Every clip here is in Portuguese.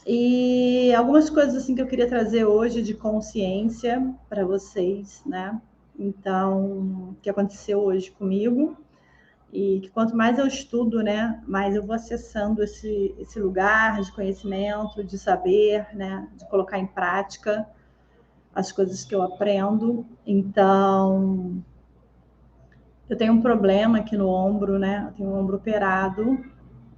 E algumas coisas assim que eu queria trazer hoje de consciência para vocês, né? Então, o que aconteceu hoje comigo e que quanto mais eu estudo, né, mais eu vou acessando esse lugar de conhecimento, de saber, né, de colocar em prática as coisas que eu aprendo. Então, eu tenho um problema aqui no ombro, né? Eu tenho um ombro operado.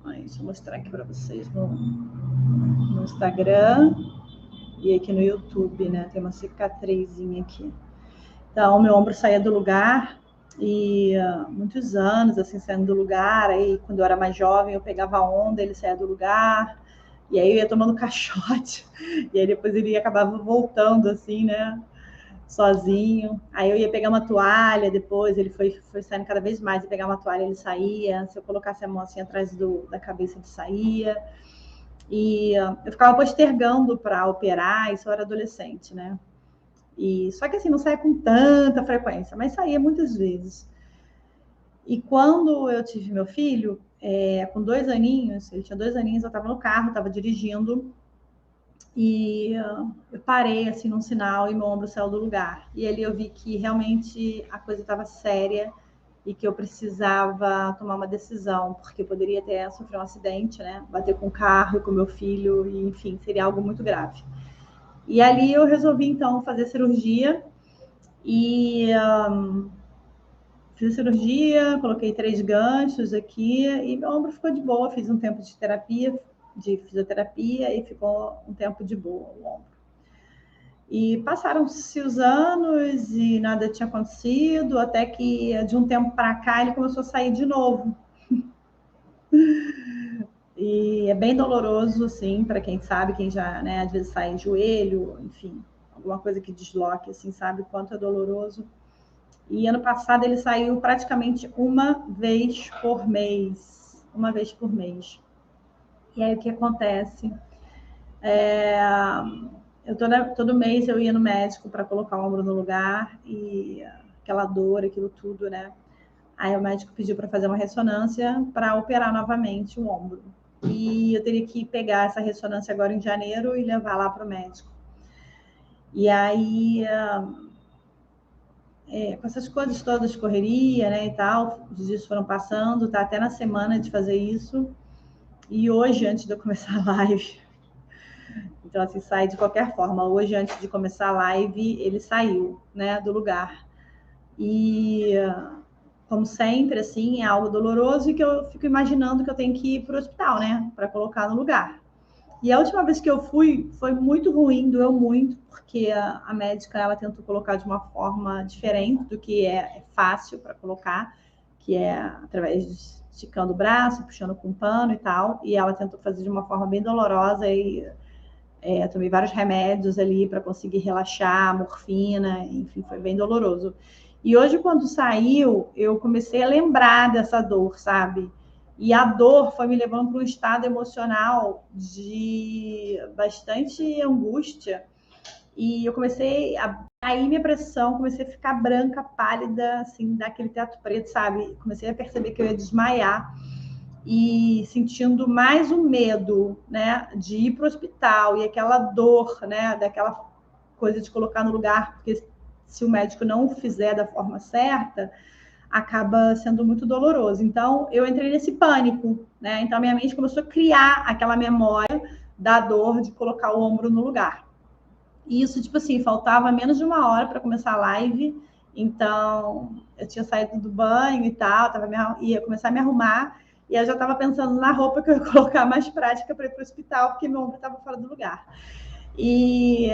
Deixa eu mostrar aqui para vocês no Instagram e aqui no YouTube, né? Tem uma cicatrizinha aqui. Então, meu ombro saía do lugar e muitos anos assim saindo do lugar. Aí, quando eu era mais jovem, eu pegava a onda, ele saía do lugar. E aí eu ia tomando caixote. E aí depois ele acabava voltando assim, né? Sozinho. Aí eu ia pegar uma toalha, depois ele foi saindo cada vez mais. Eu pegar uma toalha, ele saía. Se eu colocasse a mão assim atrás da cabeça, ele saía. E eu ficava postergando para operar, isso eu era adolescente, né? E só que assim, não saía com tanta frequência, mas saía muitas vezes. E quando eu tive meu filho, com 2 aninhos, ele tinha 2 aninhos, eu estava no carro, estava dirigindo, e eu parei assim num sinal e meu ombro saiu do lugar. E ali eu vi que realmente a coisa estava séria e que eu precisava tomar uma decisão, porque eu poderia ter sofrido um acidente, né? Bater com o carro, com meu filho, e enfim, seria algo muito grave. E ali eu resolvi então fazer cirurgia e fiz a cirurgia, coloquei 3 ganchos aqui e meu ombro ficou de boa. Fiz um tempo de terapia, de fisioterapia, e ficou um tempo de boa o ombro. E passaram-se os anos e nada tinha acontecido, até que de um tempo para cá ele começou a sair de novo. E é bem doloroso, assim, para quem sabe, quem já, né, às vezes sai em joelho, enfim, alguma coisa que desloque, assim, sabe o quanto é doloroso. E ano passado ele saiu praticamente uma vez por mês. Uma vez por mês. E aí o que acontece? Todo mês eu ia no médico para colocar o ombro no lugar e aquela dor, aquilo tudo, né? Aí o médico pediu para fazer uma ressonância para operar novamente o ombro. E eu teria que pegar essa ressonância agora em janeiro e levar lá para o médico. E aí, com essas coisas todas, correria, né, e tal, os dias foram passando, tá até na semana de fazer isso. E hoje, antes de eu começar a live, então assim, sai de qualquer forma. Hoje, antes de começar a live, ele saiu, né, do lugar. E, como sempre, assim, é algo doloroso e que eu fico imaginando que eu tenho que ir para o hospital, né, para colocar no lugar. E a última vez que eu fui, foi muito ruim, doeu muito, porque a médica, ela tentou colocar de uma forma diferente do que é fácil para colocar, que é através de esticando o braço, puxando com um pano e tal, e ela tentou fazer de uma forma bem dolorosa e tomei vários remédios ali para conseguir relaxar, morfina, enfim, foi bem doloroso. E hoje, quando saiu, eu comecei a lembrar dessa dor, sabe? E a dor foi me levando para um estado emocional de bastante angústia. E eu comecei a cair minha pressão, comecei a ficar branca, pálida, assim, daquele teto preto, sabe? Comecei a perceber que eu ia desmaiar e sentindo mais o medo, né, de ir para o hospital e aquela dor, né, daquela coisa de colocar no lugar, porque se o médico não o fizer da forma certa, acaba sendo muito doloroso. Então, eu entrei nesse pânico, né? Então, minha mente começou a criar aquela memória da dor de colocar o ombro no lugar. E isso, tipo assim, faltava menos de uma hora para começar a live. Então, eu tinha saído do banho e tal, ia começar a me arrumar. E eu já estava pensando na roupa que eu ia colocar mais prática para ir para o hospital, porque meu ombro estava fora do lugar. E,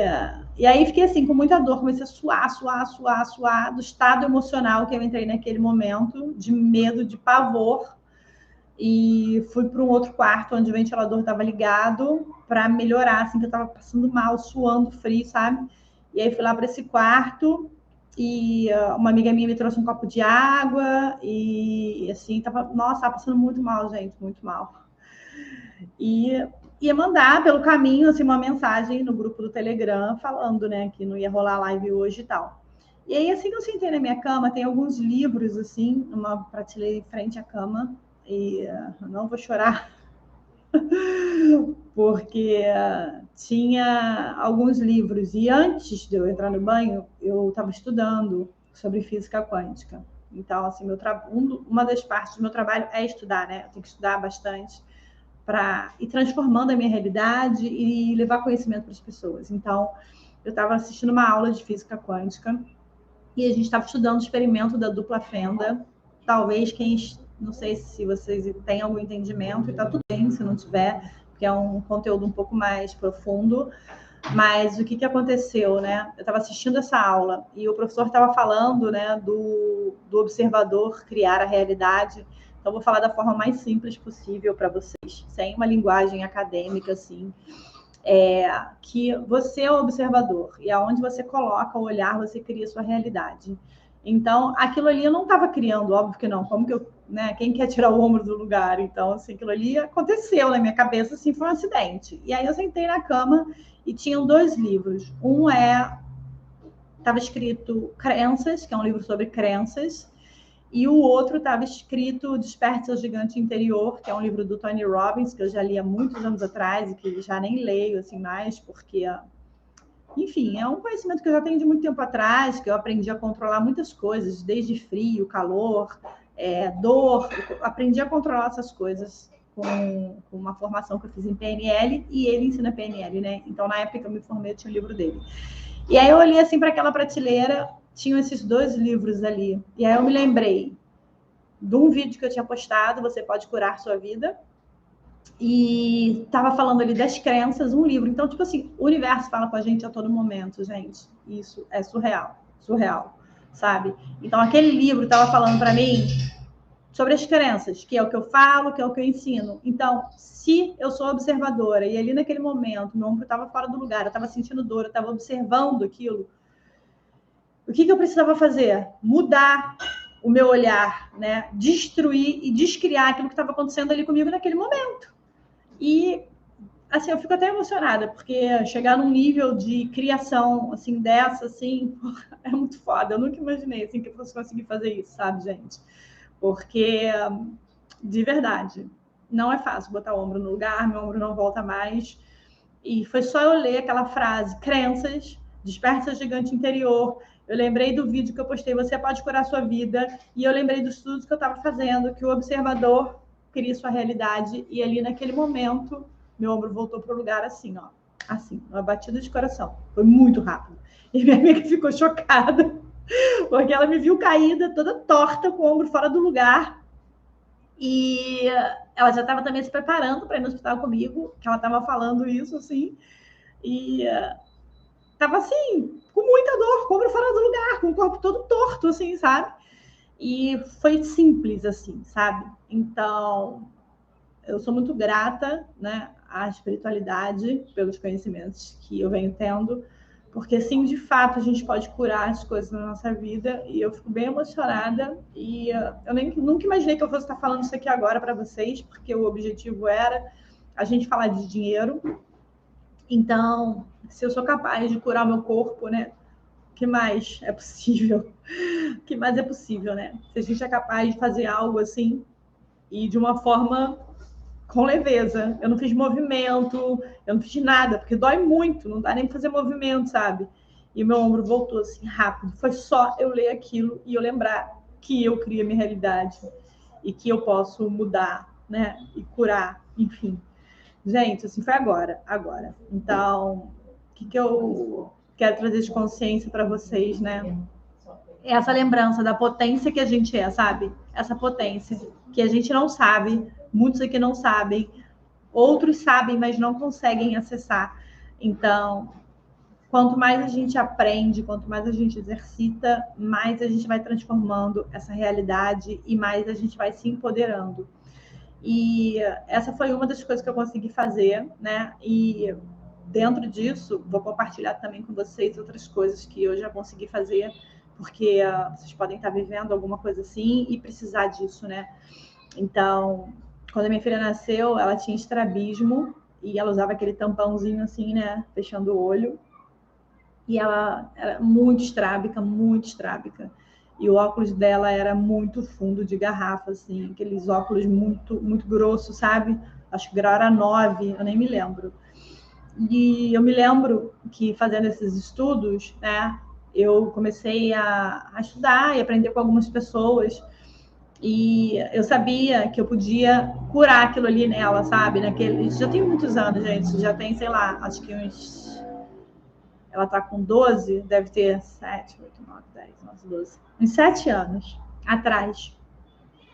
e aí fiquei assim, com muita dor, comecei a suar, do estado emocional que eu entrei naquele momento, de medo, de pavor. E fui para um outro quarto onde o ventilador estava ligado para melhorar, assim, que eu estava passando mal, suando frio, sabe? E aí fui lá para esse quarto e uma amiga minha me trouxe um copo de água e assim, tava passando muito mal, gente, muito mal. E ia mandar pelo caminho assim uma mensagem no grupo do Telegram falando, né, que não ia rolar live hoje e tal. E aí, assim que eu sentei na minha cama, tem alguns livros, assim, numa prateleira em frente à cama, e não vou chorar, porque tinha alguns livros. E antes de eu entrar no banho, eu estava estudando sobre física quântica. Então, assim, uma das partes do meu trabalho é estudar, né? Eu tenho que estudar bastante para ir transformando a minha realidade e levar conhecimento para as pessoas. Então, eu estava assistindo uma aula de física quântica e a gente estava estudando o experimento da dupla fenda. Talvez não sei se vocês têm algum entendimento, e está tudo bem se não tiver, porque é um conteúdo um pouco mais profundo. Mas o que aconteceu, né? Eu estava assistindo essa aula e o professor estava falando, né, do observador criar a realidade. Então, vou falar da forma mais simples possível para vocês, sem uma linguagem acadêmica, assim. Que você é o observador e aonde você coloca o olhar, você cria a sua realidade. Então, aquilo ali eu não estava criando, óbvio que não. Como que eu, né? Quem quer tirar o ombro do lugar? Então, assim, aquilo ali aconteceu na minha cabeça, assim, foi um acidente. E aí eu sentei na cama e tinham 2 livros. Estava escrito Crenças, que é um livro sobre crenças, e o outro estava escrito Desperte Seu Gigante Interior, que é um livro do Tony Robbins, que eu já li há muitos anos atrás e que já nem leio assim mais, porque, enfim, é um conhecimento que eu já tenho de muito tempo atrás, que eu aprendi a controlar muitas coisas, desde frio, calor, dor, aprendi a controlar essas coisas com uma formação que eu fiz em PNL, e ele ensina PNL, né? Então, na época que eu me formei, eu tinha o livro dele. E aí eu olhei assim para aquela prateleira, tinham esses 2 livros ali. E aí eu me lembrei de um vídeo que eu tinha postado, Você Pode Curar Sua Vida, e estava falando ali das crenças, um livro. Então, tipo assim, o universo fala com a gente a todo momento, gente. Isso é surreal, sabe? Então, aquele livro estava falando para mim sobre as crenças, que é o que eu falo, que é o que eu ensino. Então, se eu sou observadora e ali naquele momento meu ombro estava fora do lugar, eu estava sentindo dor, eu estava observando aquilo, o que eu precisava fazer? Mudar o meu olhar, né? Destruir e descriar aquilo que estava acontecendo ali comigo naquele momento. E, assim, eu fico até emocionada, porque chegar num nível de criação, assim, dessa, assim, é muito foda. Eu nunca imaginei, assim, que eu fosse conseguir fazer isso, sabe, gente? Porque, de verdade, não é fácil botar o ombro no lugar, meu ombro não volta mais. E foi só eu ler aquela frase, crenças, desperte seu gigante interior. Eu lembrei do vídeo que eu postei, Você Pode Curar Sua Vida. E eu lembrei dos estudos que eu estava fazendo, que o observador cria sua realidade. E ali naquele momento, meu ombro voltou para o lugar assim, ó. Assim, uma batida de coração. Foi muito rápido. E minha amiga ficou chocada, porque ela me viu caída, toda torta, com o ombro fora do lugar. E ela já estava também se preparando para ir no hospital comigo, que ela estava falando isso, assim. E tava assim, com muita dor, com o ombro fora do lugar, com o corpo todo torto, assim, sabe? E foi simples, assim, sabe? Então, eu sou muito grata, né, à espiritualidade pelos conhecimentos que eu venho tendo, porque sim, de fato, a gente pode curar as coisas na nossa vida, e eu fico bem emocionada, e eu nunca imaginei que eu fosse estar falando isso aqui agora para vocês, porque o objetivo era a gente falar de dinheiro. Então, se eu sou capaz de curar o meu corpo, né, o que mais é possível? O que mais é possível, né? Se a gente é capaz de fazer algo assim, e de uma forma com leveza. Eu não fiz movimento, eu não fiz nada, porque dói muito, não dá nem pra fazer movimento, sabe? E meu ombro voltou assim rápido. Foi só eu ler aquilo e eu lembrar que eu crio a minha realidade e que eu posso mudar, né? E curar, enfim. Gente, assim, foi agora. Então, o que eu quero trazer de consciência para vocês, né? É essa lembrança da potência que a gente é, sabe? Essa potência que a gente não sabe, muitos aqui não sabem, outros sabem, mas não conseguem acessar. Então, quanto mais a gente aprende, quanto mais a gente exercita, mais a gente vai transformando essa realidade e mais a gente vai se empoderando. E essa foi uma das coisas que eu consegui fazer, né? E dentro disso, vou compartilhar também com vocês outras coisas que eu já consegui fazer, porque vocês podem estar vivendo alguma coisa assim e precisar disso, né? Então, quando a minha filha nasceu, ela tinha estrabismo e ela usava aquele tampãozinho assim, né? Fechando o olho. E ela era muito estrábica, muito estrábica. E o óculos dela era muito fundo de garrafa, assim, aqueles óculos muito, muito grossos, sabe? acho que o grau era 9, eu nem me lembro. E eu me lembro que fazendo esses estudos, né, eu comecei a estudar e aprender com algumas pessoas. E eu sabia que eu podia curar aquilo ali nela, sabe? Isso já tem muitos anos, gente. Já tem, sei lá, acho que uns. Ela tá com 12, deve ter 7, 8, 9, 10, 11, 12. Uns 7 anos atrás.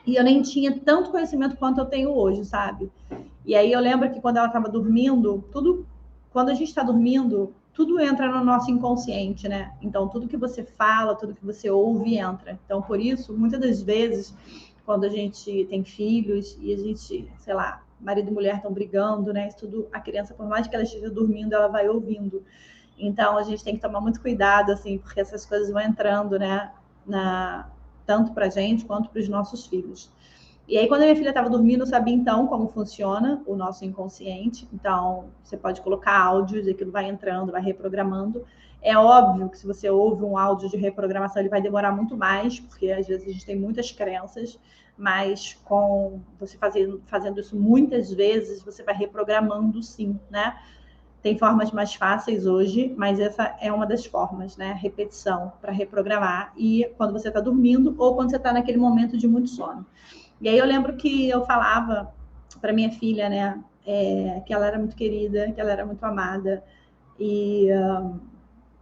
E eu nem tinha tanto conhecimento quanto eu tenho hoje, sabe? E aí eu lembro que quando ela estava dormindo, quando a gente está dormindo, tudo entra no nosso inconsciente, né? Então, tudo que você fala, tudo que você ouve entra. Então, por isso, muitas das vezes, quando a gente tem filhos e a gente, sei lá, marido e mulher estão brigando, né? Isso tudo, a criança, por mais que ela esteja dormindo, ela vai ouvindo. Então, a gente tem que tomar muito cuidado, assim, porque essas coisas vão entrando, né? Tanto para a gente quanto para os nossos filhos. E aí, quando a minha filha estava dormindo, eu sabia então como funciona o nosso inconsciente. Então, você pode colocar áudios, aquilo vai entrando, vai reprogramando. É óbvio que se você ouve um áudio de reprogramação, ele vai demorar muito mais, porque às vezes a gente tem muitas crenças, mas com você fazendo isso muitas vezes, você vai reprogramando sim, né? Tem formas mais fáceis hoje, mas essa é uma das formas, né? Repetição para reprogramar. E quando você está dormindo ou quando você está naquele momento de muito sono. E aí eu lembro que eu falava para minha filha, né? Que ela era muito querida, que ela era muito amada. E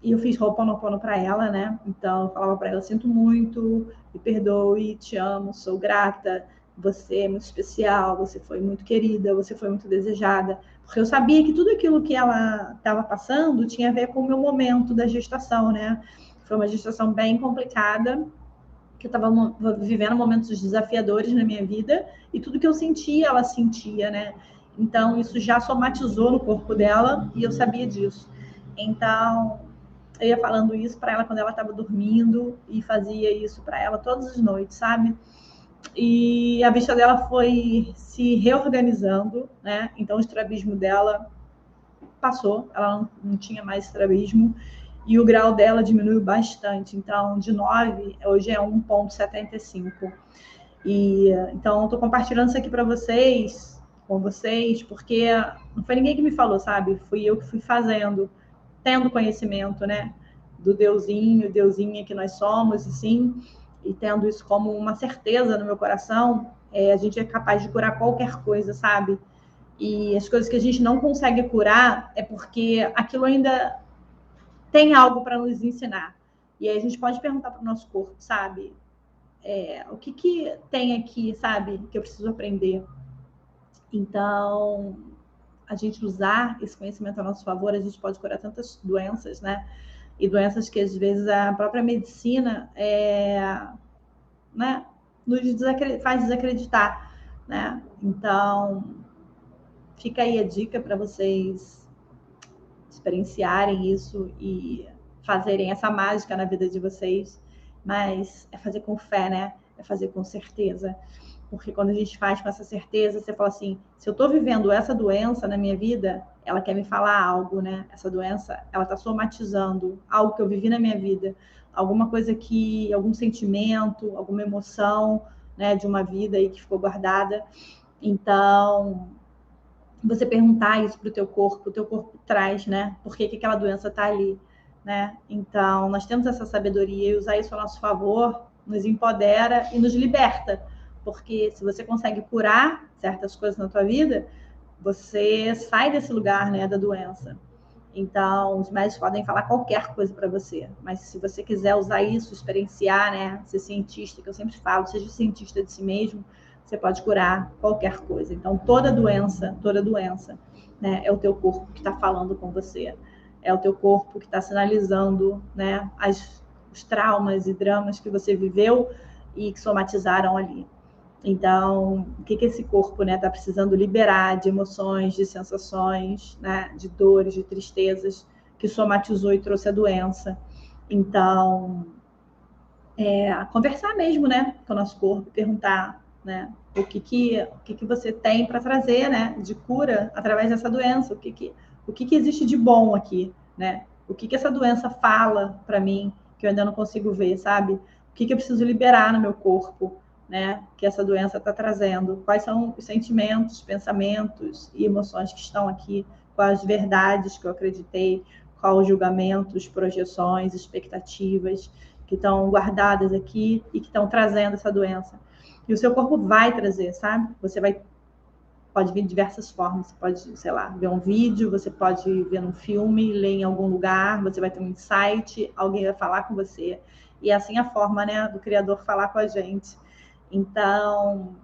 eu fiz Ho'oponopono para ela, né? Então eu falava para ela: sinto muito, me perdoe, te amo, sou grata. Você é muito especial, você foi muito querida, você foi muito desejada. Porque eu sabia que tudo aquilo que ela estava passando tinha a ver com o meu momento da gestação, né? Foi uma gestação bem complicada, que eu estava vivendo momentos desafiadores na minha vida, e tudo que eu sentia, ela sentia, né? Então, isso já somatizou no corpo dela, e eu sabia disso. Então, eu ia falando isso para ela quando ela estava dormindo, e fazia isso para ela todas as noites, sabe? E a vista dela foi se reorganizando, né? Então, o estrabismo dela passou, ela não tinha mais estrabismo, e o grau dela diminuiu bastante. Então, de 9, hoje é 1,75. Então, estou compartilhando isso aqui para vocês, com vocês, porque não foi ninguém que me falou, sabe? Fui eu que fui fazendo, tendo conhecimento, né? Do deusinha que nós somos, assim, e tendo isso como uma certeza no meu coração, a gente é capaz de curar qualquer coisa, sabe? E as coisas que a gente não consegue curar é porque aquilo ainda tem algo para nos ensinar. E aí a gente pode perguntar para o nosso corpo, sabe? O que tem aqui, sabe? Que eu preciso aprender. Então, a gente usar esse conhecimento a nosso favor, a gente pode curar tantas doenças, né? E doenças que às vezes a própria medicina né, faz desacreditar, né? Então, fica aí a dica para vocês experienciarem isso e fazerem essa mágica na vida de vocês, mas é fazer com fé, né? É fazer com certeza. Porque quando a gente faz com essa certeza, você fala assim, se eu estou vivendo essa doença na minha vida, ela quer me falar algo, né? Essa doença, ela está somatizando algo que eu vivi na minha vida, alguma coisa algum sentimento, alguma emoção, né, de uma vida aí que ficou guardada. Então, você perguntar isso para o teu corpo traz, né? Por que aquela doença está ali, né? Então, nós temos essa sabedoria e usar isso a nosso favor nos empodera e nos liberta. Porque se você consegue curar certas coisas na tua vida, você sai desse lugar, né, da doença. Então, os médicos podem falar qualquer coisa para você, mas se você quiser usar isso, experienciar, né, ser cientista, que eu sempre falo, seja cientista de si mesmo, você pode curar qualquer coisa. Então, toda doença, né, é o teu corpo que está falando com você, é o teu corpo que está sinalizando, né, os traumas e dramas que você viveu e que somatizaram ali. Então, o que esse corpo, né, está precisando liberar de emoções, de sensações, né, de dores, de tristezas, que somatizou e trouxe a doença. Então, conversar mesmo, né, com o nosso corpo, perguntar, né, o que você tem para trazer, né, de cura através dessa doença, o que existe de bom aqui, né, o que essa doença fala para mim, que eu ainda não consigo ver, sabe? O que eu preciso liberar no meu corpo, né, que essa doença está trazendo, quais são os sentimentos, pensamentos e emoções que estão aqui, quais as verdades que eu acreditei, quais os julgamentos, projeções, expectativas que estão guardadas aqui e que estão trazendo essa doença. E o seu corpo vai trazer, sabe? Pode vir de diversas formas. Você pode, sei lá, ver um vídeo, você pode ver um filme, ler em algum lugar, você vai ter um insight, alguém vai falar com você. E assim a forma, né, do Criador falar com a gente. Então,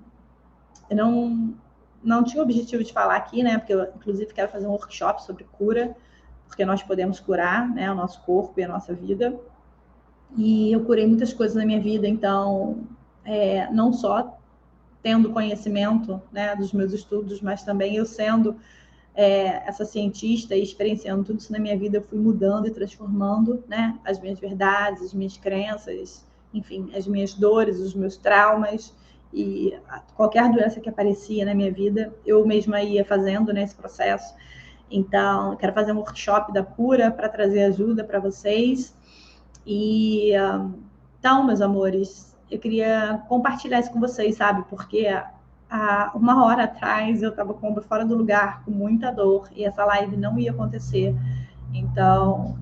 eu não tinha o objetivo de falar aqui, né? Porque eu, inclusive, quero fazer um workshop sobre cura, porque nós podemos curar, né, o nosso corpo e a nossa vida. E eu curei muitas coisas na minha vida, então, não só tendo conhecimento, né, dos meus estudos, mas também eu sendo essa cientista e experienciando tudo isso na minha vida, eu fui mudando e transformando, né, as minhas verdades, as minhas crenças, enfim, as minhas dores, os meus traumas, e qualquer doença que aparecia na minha vida, eu mesma ia fazendo, né, esse processo. Então, eu quero fazer um workshop da cura para trazer ajuda para vocês. E então, meus amores, eu queria compartilhar isso com vocês, sabe? Porque há uma hora atrás eu estava com o ombro fora do lugar, com muita dor, e essa live não ia acontecer. Então,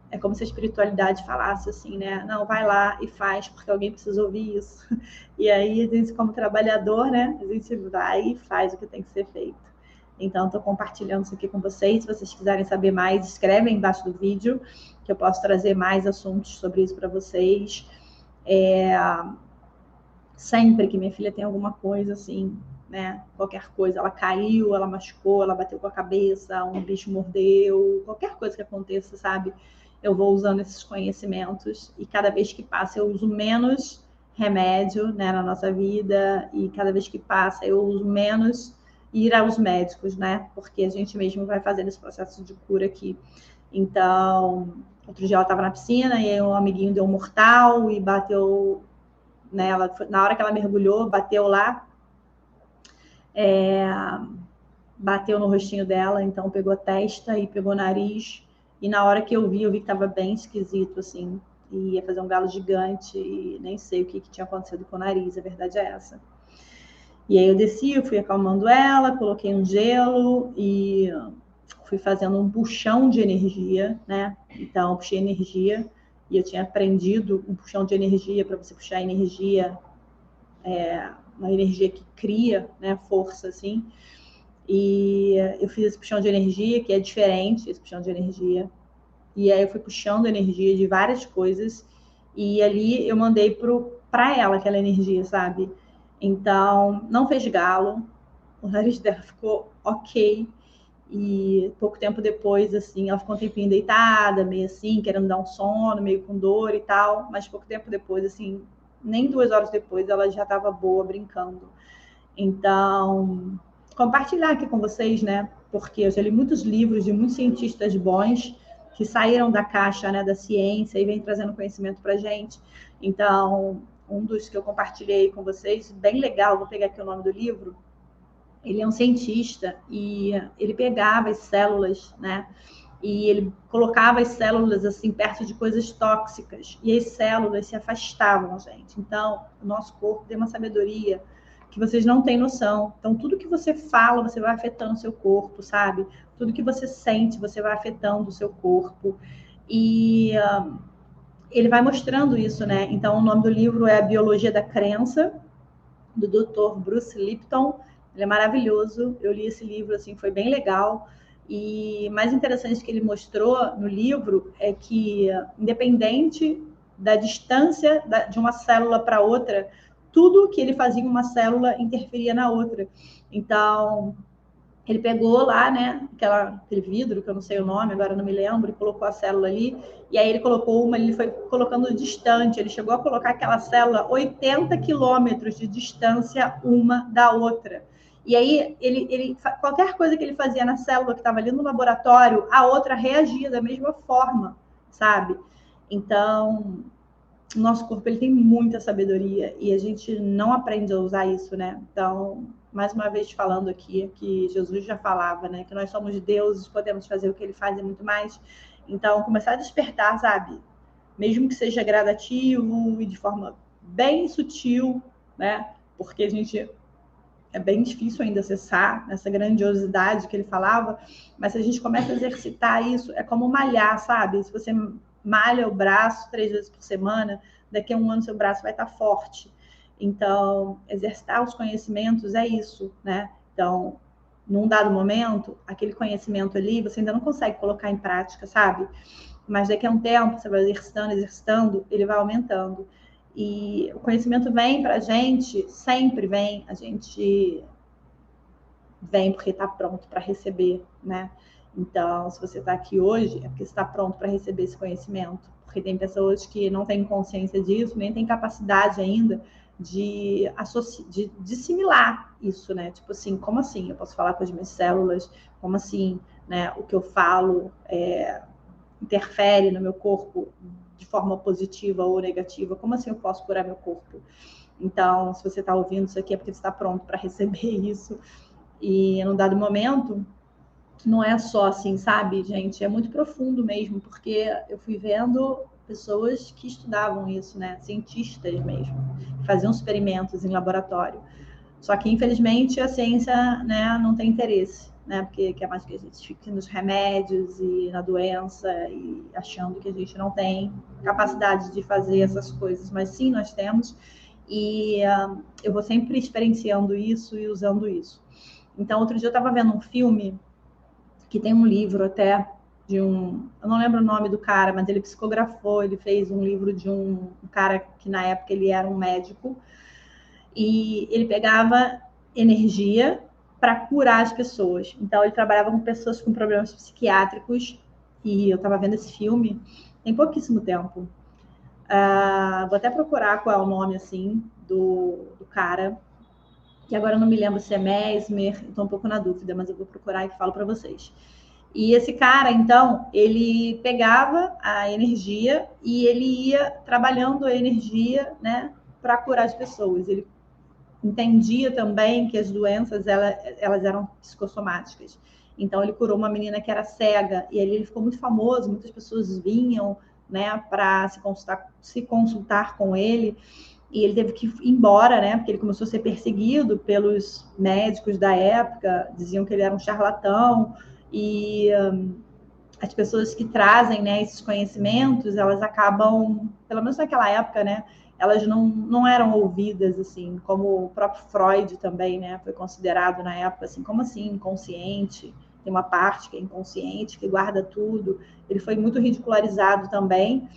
é como se a espiritualidade falasse assim, né? Não, vai lá e faz, porque alguém precisa ouvir isso. E aí, a gente, como trabalhador, né? A gente vai e faz o que tem que ser feito. Então, estou compartilhando isso aqui com vocês. Se vocês quiserem saber mais, escrevem embaixo do vídeo, que eu posso trazer mais assuntos sobre isso para vocês. Sempre que minha filha tem alguma coisa assim, né? Qualquer coisa, ela caiu, ela machucou, ela bateu com a cabeça, um bicho mordeu, qualquer coisa que aconteça, sabe? Eu vou usando esses conhecimentos e cada vez que passa eu uso menos remédio, né, na nossa vida, e cada vez que passa eu uso menos ir aos médicos, né? Porque a gente mesmo vai fazendo esse processo de cura aqui. Então, outro dia ela estava na piscina e aí um amiguinho deu um mortal e bateu nela, na hora que ela mergulhou, bateu lá, bateu no rostinho dela, então pegou a testa e pegou o nariz, e na hora que eu vi que estava bem esquisito, assim, e ia fazer um galo gigante, e nem sei o que tinha acontecido com o nariz, a verdade é essa. E aí eu desci, eu fui acalmando ela, coloquei um gelo e fui fazendo um puxão de energia, né? Então, eu puxei energia, e eu tinha aprendido um puxão de energia, para você puxar energia, uma energia que cria, né, força, assim. E eu fiz esse puxão de energia, que é diferente, esse puxão de energia. E aí eu fui puxando energia de várias coisas, e ali eu mandei para ela aquela energia, sabe? Então, não fez galo, o nariz dela ficou ok, e pouco tempo depois, assim, ela ficou um tempinho deitada, meio assim, querendo dar um sono, meio com dor e tal, mas pouco tempo depois, assim, nem 2 horas depois, ela já estava boa, brincando. Então, compartilhar aqui com vocês, né? Porque eu já li muitos livros de muitos cientistas bons que saíram da caixa, né, da ciência e vem trazendo conhecimento para a gente. Então, um dos que eu compartilhei com vocês, bem legal, vou pegar aqui o nome do livro. Ele é um cientista e ele pegava as células, né? E ele colocava as células assim perto de coisas tóxicas e as células se afastavam, gente. Então, o nosso corpo tem uma sabedoria que vocês não têm noção. Então, tudo que você fala, você vai afetando o seu corpo, sabe? Tudo que você sente, você vai afetando o seu corpo. E ele vai mostrando isso, né? Então, o nome do livro é A Biologia da Crença, do Dr. Bruce Lipton. Ele é maravilhoso. Eu li esse livro, assim, foi bem legal. E mais interessante que ele mostrou no livro é que, independente da distância de uma célula para outra, tudo que ele fazia em uma célula interferia na outra. Então, ele pegou lá, né, aquele vidro, que eu não sei o nome, agora não me lembro, e colocou a célula ali, e aí ele colocou uma, ele foi colocando distante, ele chegou a colocar aquela célula 80 quilômetros de distância uma da outra. E aí, qualquer coisa que ele fazia na célula que estava ali no laboratório, a outra reagia da mesma forma, sabe? Então, o nosso corpo ele tem muita sabedoria e a gente não aprende a usar isso, né? Então, mais uma vez falando aqui que Jesus já falava, né? Que nós somos deuses, podemos fazer o que ele faz e muito mais. Então, começar a despertar, sabe? Mesmo que seja gradativo e de forma bem sutil, né? Porque a gente é bem difícil ainda acessar essa grandiosidade que ele falava, mas se a gente começa a exercitar isso, é como malhar, sabe? Se você malha o braço 3 vezes por semana, daqui a um ano seu braço vai estar forte. Então, exercitar os conhecimentos é isso, né? Então, num dado momento, aquele conhecimento ali, você ainda não consegue colocar em prática, sabe? Mas daqui a um tempo, você vai exercitando, exercitando, ele vai aumentando. E o conhecimento vem para a gente, sempre vem, a gente vem porque está pronto para receber, né? Então, se você está aqui hoje, é porque está pronto para receber esse conhecimento. Porque tem pessoas que não têm consciência disso, nem têm capacidade ainda de assimilar isso, né? Tipo assim, como assim? Eu posso falar com as minhas células? Como assim, né? O que eu falo interfere no meu corpo de forma positiva ou negativa? Como assim eu posso curar meu corpo? Então, se você está ouvindo isso aqui, é porque você está pronto para receber isso. E num dado momento, não é só assim, sabe, gente? É muito profundo mesmo, porque eu fui vendo pessoas que estudavam isso, né? Cientistas mesmo, que faziam experimentos em laboratório. Só que, infelizmente, a ciência, né, não tem interesse, né? Porque quer mais que a gente fique nos remédios e na doença e achando que a gente não tem capacidade de fazer essas coisas. Mas sim, nós temos. E eu vou sempre experienciando isso e usando isso. Então, outro dia eu estava vendo um filme que tem um livro até de um... Eu não lembro o nome do cara, mas ele psicografou, ele fez um livro de um cara que na época ele era um médico e ele pegava energia para curar as pessoas. Então, ele trabalhava com pessoas com problemas psiquiátricos e eu estava vendo esse filme tem pouquíssimo tempo. Vou até procurar qual é o nome, assim, do cara, que agora eu não me lembro se é Mesmer, estou um pouco na dúvida, mas eu vou procurar e falo para vocês. E esse cara, então, ele pegava a energia e ele ia trabalhando a energia, né, para curar as pessoas. Ele entendia também que as doenças elas eram psicossomáticas. Então ele curou uma menina que era cega e ele ficou muito famoso, muitas pessoas vinham, né, para se consultar com ele. E ele teve que ir embora, né? Porque ele começou a ser perseguido pelos médicos da época, diziam que ele era um charlatão. E as pessoas que trazem, né, esses conhecimentos, elas acabam, pelo menos naquela época, né, elas não eram ouvidas, assim, como o próprio Freud também, né, foi considerado na época, assim, como assim, inconsciente, tem uma parte que é inconsciente, que guarda tudo. Ele foi muito ridicularizado também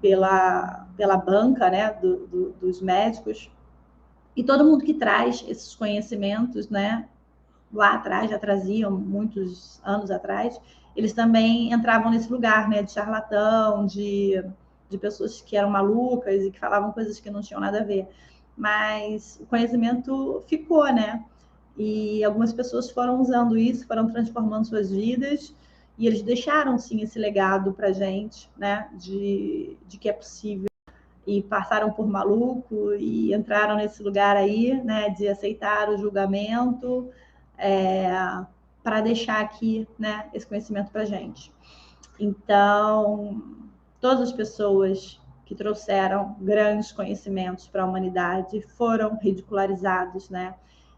pela banca, né, dos médicos. E todo mundo que traz esses conhecimentos, né, lá atrás, já traziam muitos anos atrás, eles também entravam nesse lugar, né, de charlatão, de pessoas que eram malucas e que falavam coisas que não tinham nada a ver. Mas o conhecimento ficou, né? E algumas pessoas foram usando isso, foram transformando suas vidas, e eles deixaram, sim, esse legado para a gente, né, de que é possível. E passaram por maluco e entraram nesse lugar aí, né, de aceitar o julgamento, para deixar aqui, né, esse conhecimento para a gente. Então, todas as pessoas que trouxeram grandes conhecimentos para a humanidade foram ridicularizados, né?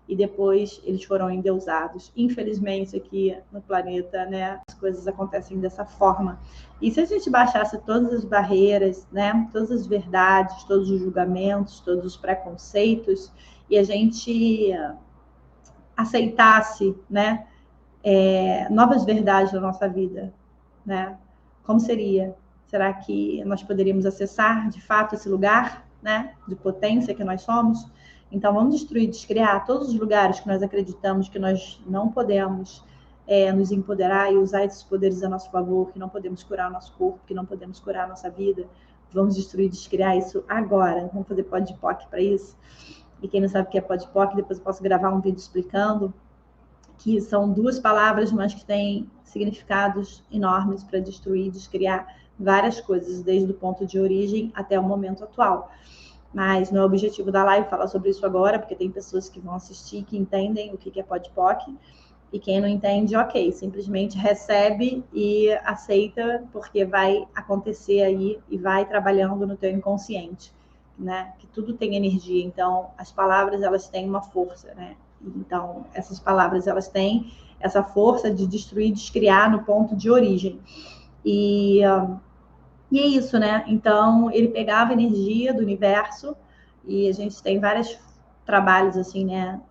E depois eles foram endeusados. Infelizmente, aqui no planeta, né, as coisas acontecem dessa forma. E se a gente baixasse todas as barreiras, né, todas as verdades, todos os julgamentos, todos os preconceitos, e a gente aceitasse, né, novas verdades da nossa vida, né? Como seria? Será que nós poderíamos acessar, de fato, esse lugar, né, de potência que nós somos? Então, vamos destruir, descriar todos os lugares que nós acreditamos que nós não podemos nos empoderar e usar esses poderes a nosso favor, que não podemos curar o nosso corpo, que não podemos curar a nossa vida. Vamos destruir, descriar isso agora. Vamos fazer podpoc para isso? E quem não sabe o que é podpoc, depois eu posso gravar um vídeo explicando, que são duas palavras, mas que têm significados enormes para destruir, descriar várias coisas, desde o ponto de origem até o momento atual. Mas não é o objetivo da live falar sobre isso agora, porque tem pessoas que vão assistir que entendem o que é podpoc, e quem não entende, ok, simplesmente recebe e aceita, porque vai acontecer aí e vai trabalhando no teu inconsciente. né? Que tudo tem energia. Então, as palavras, elas têm uma força, né? Então, essas palavras, elas têm essa força de destruir, descriar no ponto de origem. E é isso, né? Então, ele pegava a energia do universo, e a gente tem vários trabalhos, assim, né?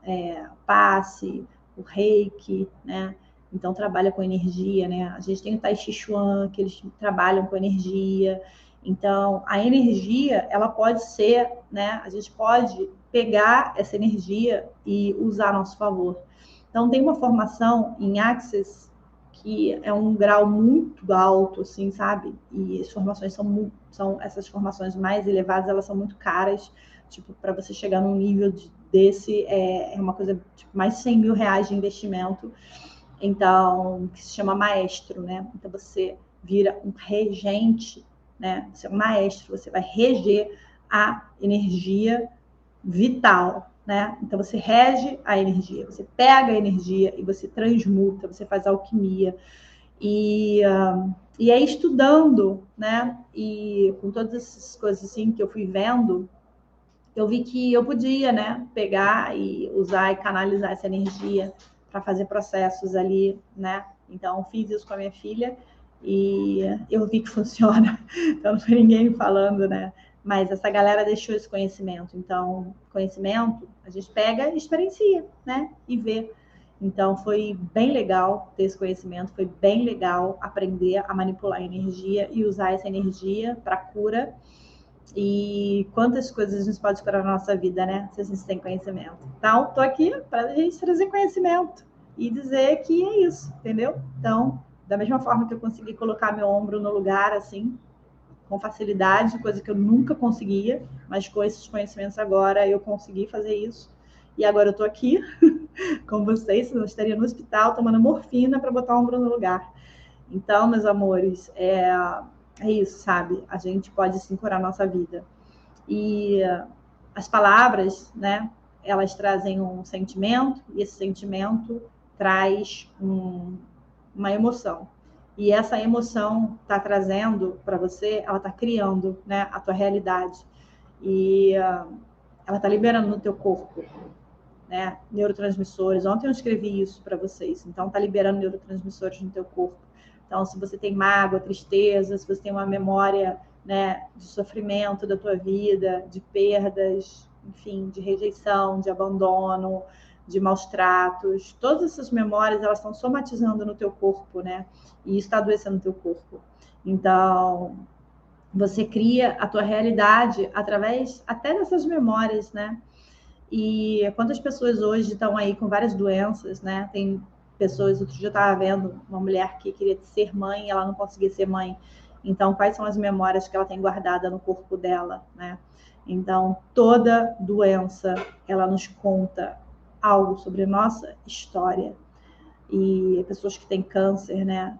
Passe, o reiki, né? Então, trabalha com energia, né? A gente tem o Tai Chi Chuan, que eles trabalham com energia. Então, a energia, ela pode ser, né? A gente pode pegar essa energia e usar a nosso favor. Então, tem uma formação em Access que é um grau muito alto, assim, sabe? E as formações são essas formações mais elevadas, elas são muito caras. Tipo, para você chegar num nível desse, é uma coisa, tipo, mais de 100 mil reais de investimento. Então, que se chama maestro, né? Então, você vira um regente, né? Você é um maestro, você vai reger a energia vital, né? Então, você rege a energia, você pega a energia e você transmuta, você faz alquimia. E aí, estudando, né? E com todas essas coisas assim que eu fui vendo, eu vi que eu podia, né, pegar e usar e canalizar essa energia para fazer processos ali, né? Então, fiz isso com a minha filha e eu vi que funciona. Então, não foi ninguém me falando, né? Mas essa galera deixou esse conhecimento. Então, conhecimento, a gente pega e experiencia, né? E vê. Então, foi bem legal ter esse conhecimento, foi bem legal aprender a manipular a energia e usar essa energia para cura. E quantas coisas a gente pode esperar na nossa vida, né? Se a gente tem conhecimento. Então, tô aqui para a gente trazer conhecimento e dizer que é isso, entendeu? Então, da mesma forma que eu consegui colocar meu ombro no lugar, assim, com facilidade, coisa que eu nunca conseguia, mas com esses conhecimentos agora eu consegui fazer isso. E agora eu tô aqui com vocês, senão eu estaria no hospital tomando morfina para botar o ombro no lugar. Então, meus amores, é isso, sabe? A gente pode sim curar a nossa vida. E as palavras, né? Elas trazem um sentimento, e esse sentimento traz uma emoção. E essa emoção está trazendo para você, ela está criando, né, a tua realidade. E ela está liberando no teu corpo, né, neurotransmissores. Ontem eu escrevi isso para vocês. Então, está liberando neurotransmissores no teu corpo. Então, se você tem mágoa, tristeza, se você tem uma memória, né, de sofrimento da tua vida, de perdas, enfim, de rejeição, de abandono, de maus tratos, todas essas memórias, elas estão somatizando no teu corpo, né? E isso está adoecendo o teu corpo. Então, você cria a tua realidade através até dessas memórias, né? E quantas pessoas hoje estão aí com várias doenças, né? Tem pessoas, outro dia eu estava vendo uma mulher que queria ser mãe e ela não conseguia ser mãe. Então, quais são as memórias que ela tem guardada no corpo dela, né? Então, toda doença, ela nos conta algo sobre a nossa história. E pessoas que têm câncer, né?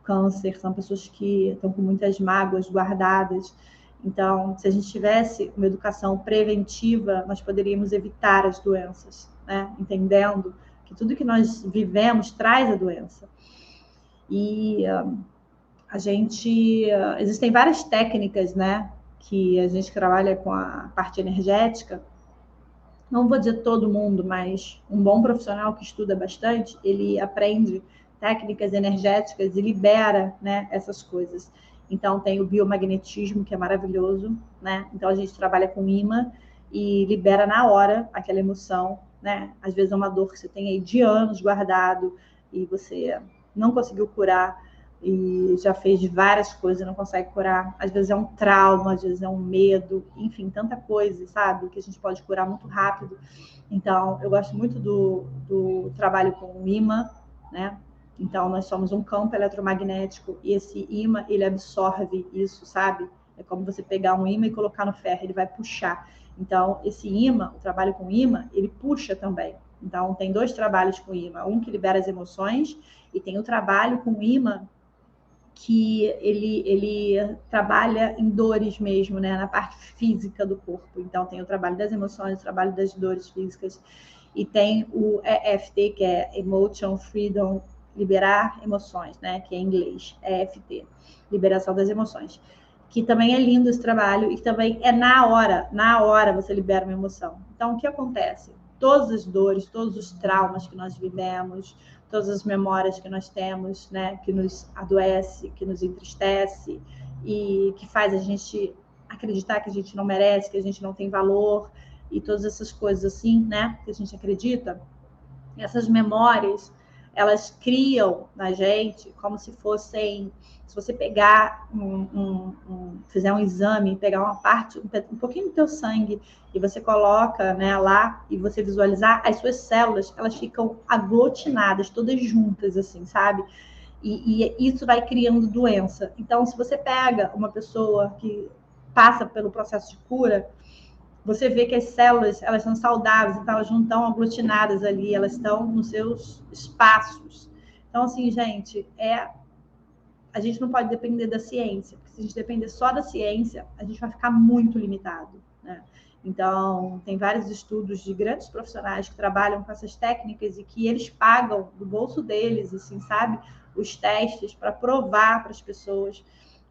Câncer são pessoas que estão com muitas mágoas guardadas. Então, se a gente tivesse uma educação preventiva, nós poderíamos evitar as doenças, né? Entendendo que tudo que nós vivemos traz a doença. E existem várias técnicas, né? Que a gente trabalha com a parte energética. Não vou dizer todo mundo, mas um bom profissional que estuda bastante, ele aprende técnicas energéticas e libera, né, essas coisas. Então, tem o biomagnetismo, que é maravilhoso, né? Então, a gente trabalha com imã e libera na hora aquela emoção, né? Às vezes é uma dor que você tem aí de anos guardado e você não conseguiu curar e já fez várias coisas e não consegue curar. Às vezes é um trauma, às vezes é um medo, enfim, tanta coisa, sabe? Que a gente pode curar muito rápido. Então, eu gosto muito do trabalho com o imã, né? Então, nós somos um campo eletromagnético e esse imã, ele absorve isso, sabe? É como você pegar um imã e colocar no ferro, ele vai puxar. Então, esse imã, o trabalho com imã, ele puxa também. Então, tem dois trabalhos com imã. Um que libera as emoções e tem o trabalho com imã que ele trabalha em dores mesmo, né? Na parte física do corpo. Então, tem o trabalho das emoções, o trabalho das dores físicas. E tem o EFT, que é Emotion Freedom, liberar emoções, né? Que é em inglês, EFT, liberação das emoções. que também é lindo esse trabalho e também é na hora você libera uma emoção. Então, o que acontece? Todas as dores, todos os traumas que nós vivemos, todas as memórias que nós temos, né, que nos adoece, que nos entristece e que faz a gente acreditar que a gente não merece, que a gente não tem valor e todas essas coisas assim, né, que a gente acredita, essas memórias, elas criam na gente como se fossem, se você pegar fizer um exame, pegar uma parte, um pouquinho do teu sangue e você coloca, né, lá e você visualizar, as suas células, elas ficam aglutinadas, todas juntas, assim, sabe? E isso vai criando doença. Então, se você pega uma pessoa que passa pelo processo de cura, você vê que as células, elas são saudáveis, então elas não estão aglutinadas ali, elas estão nos seus espaços. Então, assim, gente, a gente não pode depender da ciência, porque se a gente depender só da ciência, a gente vai ficar muito limitado, né? Então, tem vários estudos de grandes profissionais que trabalham com essas técnicas e que eles pagam do bolso deles, assim, sabe? Os testes para provar para as pessoas.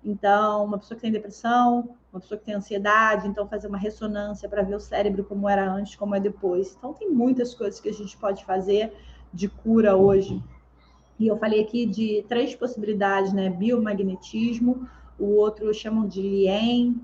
Então, uma pessoa que tem depressão, uma pessoa que tem ansiedade, então fazer uma ressonância para ver o cérebro como era antes, como é depois. Então, tem muitas coisas que a gente pode fazer de cura hoje. E eu falei aqui de 3 possibilidades, né? Biomagnetismo, o outro chamam de Lien,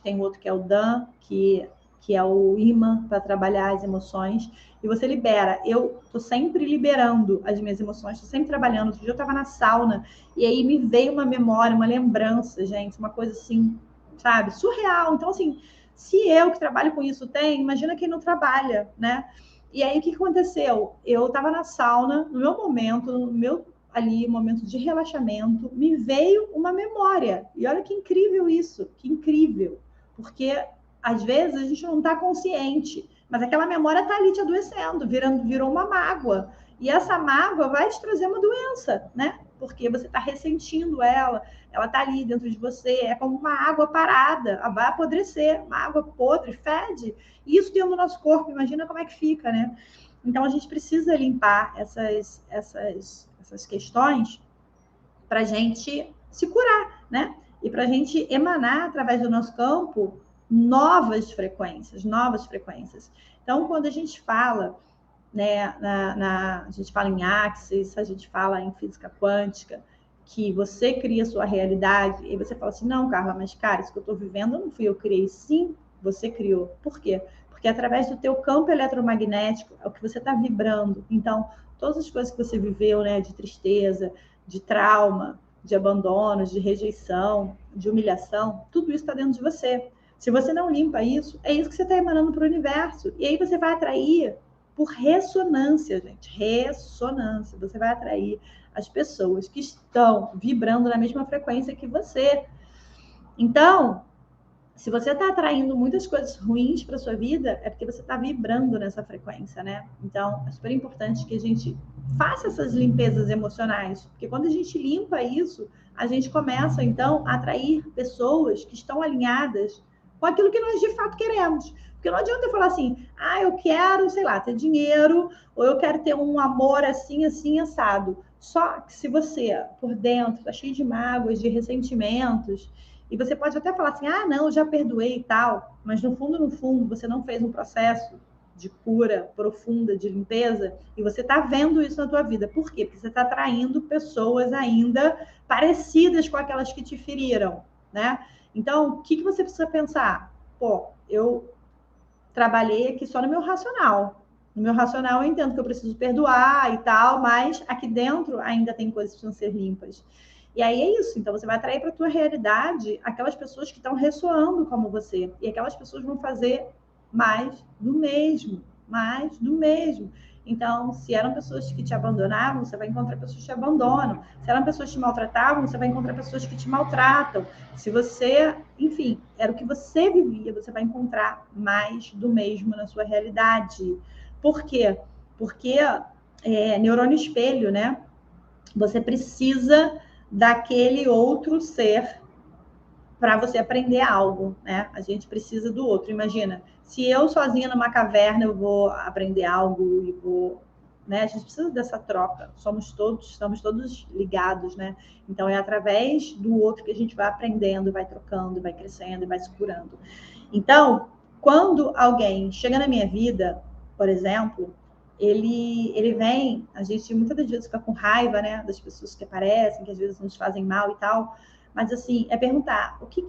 tem outro que é o Dan, que é o imã para trabalhar as emoções, e você libera. Eu estou sempre liberando as minhas emoções, estou sempre trabalhando. Outro dia eu estava na sauna, e aí me veio uma memória, uma lembrança, gente, uma coisa assim, sabe, surreal. Então, assim, se eu que trabalho com isso tenho, imagina quem não trabalha, né? E aí, o que aconteceu? Eu estava na sauna, no meu momento, no meu ali, momento de relaxamento, me veio uma memória. E olha que incrível isso, que incrível. Porque, às vezes, a gente não está consciente, mas aquela memória está ali te adoecendo, virou uma mágoa. E essa mágoa vai te trazer uma doença, né? Porque você está ressentindo ela está ali dentro de você, é como uma água parada, vai apodrecer, uma água podre, fede, e isso dentro do nosso corpo, imagina como é que fica, né? Então, a gente precisa limpar essas questões para a gente se curar, né? E para a gente emanar, através do nosso campo, novas frequências, novas frequências. Então, quando a gente fala, né, a gente fala em Axis, a gente fala em física quântica, que você cria a sua realidade, e você fala assim, não, Carla, mas, cara, isso que eu estou vivendo não fui eu que criei. Sim, você criou. Por quê? Porque através do teu campo eletromagnético é o que você está vibrando. Então, todas as coisas que você viveu, né, de tristeza, de trauma, de abandono, de rejeição, de humilhação, tudo isso está dentro de você. Se você não limpa isso, é isso que você está emanando para o universo. E aí você vai atrair por ressonância, gente. Ressonância. Você vai atrair as pessoas que estão vibrando na mesma frequência que você. Então, se você está atraindo muitas coisas ruins para sua vida, é porque você está vibrando nessa frequência, né? Então, é super importante que a gente faça essas limpezas emocionais, porque quando a gente limpa isso, a gente começa, então, a atrair pessoas que estão alinhadas com aquilo que nós de fato queremos. Porque não adianta eu falar assim, eu quero, sei lá, ter dinheiro, ou eu quero ter um amor assim, assim, assado. Só que se você, por dentro, está cheio de mágoas, de ressentimentos, e você pode até falar assim, não, eu já perdoei e tal, mas no fundo, você não fez um processo de cura profunda, de limpeza, e você está vendo isso na tua vida. Por quê? Porque você está atraindo pessoas ainda parecidas com aquelas que te feriram, né? Então, o que você precisa pensar? Pô, eu trabalhei aqui só no meu racional. No meu racional eu entendo que eu preciso perdoar e tal, mas aqui dentro ainda tem coisas que precisam ser limpas. E aí é isso, então você vai atrair para a tua realidade aquelas pessoas que estão ressoando como você. E aquelas pessoas vão fazer mais do mesmo, mais do mesmo. Então, se eram pessoas que te abandonavam, você vai encontrar pessoas que te abandonam. Se eram pessoas que te maltratavam, você vai encontrar pessoas que te maltratam. Se você, enfim, era o que você vivia, você vai encontrar mais do mesmo na sua realidade. Por quê? Porque neurônio espelho, né? Você precisa daquele outro ser para você aprender algo, né? A gente precisa do outro. Imagina, se eu sozinha numa caverna eu vou aprender algo e vou né? A gente precisa dessa troca. Estamos todos ligados, né? Então, é através do outro que a gente vai aprendendo, vai trocando, vai crescendo e vai se curando. Então, quando alguém chega na minha vida, por exemplo, ele vem, a gente muitas das vezes fica com raiva, né, das pessoas que aparecem, que às vezes nos fazem mal e tal, mas assim, é perguntar o que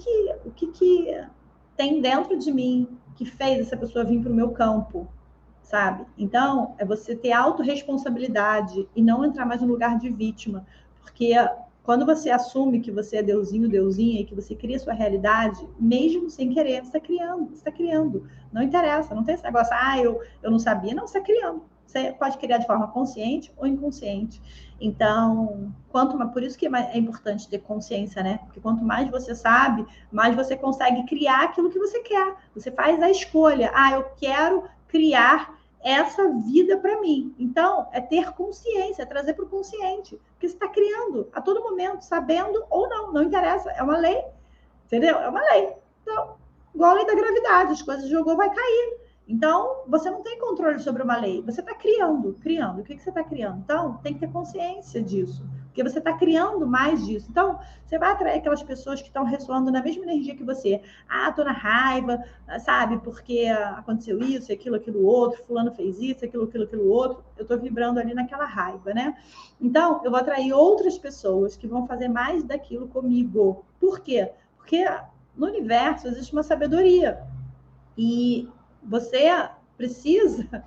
tem dentro de mim que fez essa pessoa vir para o meu campo, sabe? Então, é você ter autorresponsabilidade e não entrar mais no lugar de vítima, porque quando você assume que você é deusinho, deusinha, e que você cria sua realidade, mesmo sem querer, você está criando. Não interessa, não tem esse negócio, eu não sabia. Não, você está criando. Você pode criar de forma consciente ou inconsciente. Então, por isso que é importante ter consciência, né? Porque quanto mais você sabe, mais você consegue criar aquilo que você quer. Você faz a escolha. Eu quero criar essa vida para mim. Então, é ter consciência, é trazer para o consciente. Porque você está criando a todo momento, sabendo ou não, não interessa. É uma lei, entendeu? É uma lei. Então, igual a lei da gravidade, as coisas jogou, vai cair. Então, você não tem controle sobre uma lei. Você está criando. O que você está criando? Então, tem que ter consciência disso. Porque você está criando mais disso. Então, você vai atrair aquelas pessoas que estão ressoando na mesma energia que você. Estou na raiva, sabe? Porque aconteceu isso, aquilo outro, fulano fez isso, aquilo outro. Eu estou vibrando ali naquela raiva, né? Então, eu vou atrair outras pessoas que vão fazer mais daquilo comigo. Por quê? Porque no universo existe uma sabedoria. E você precisa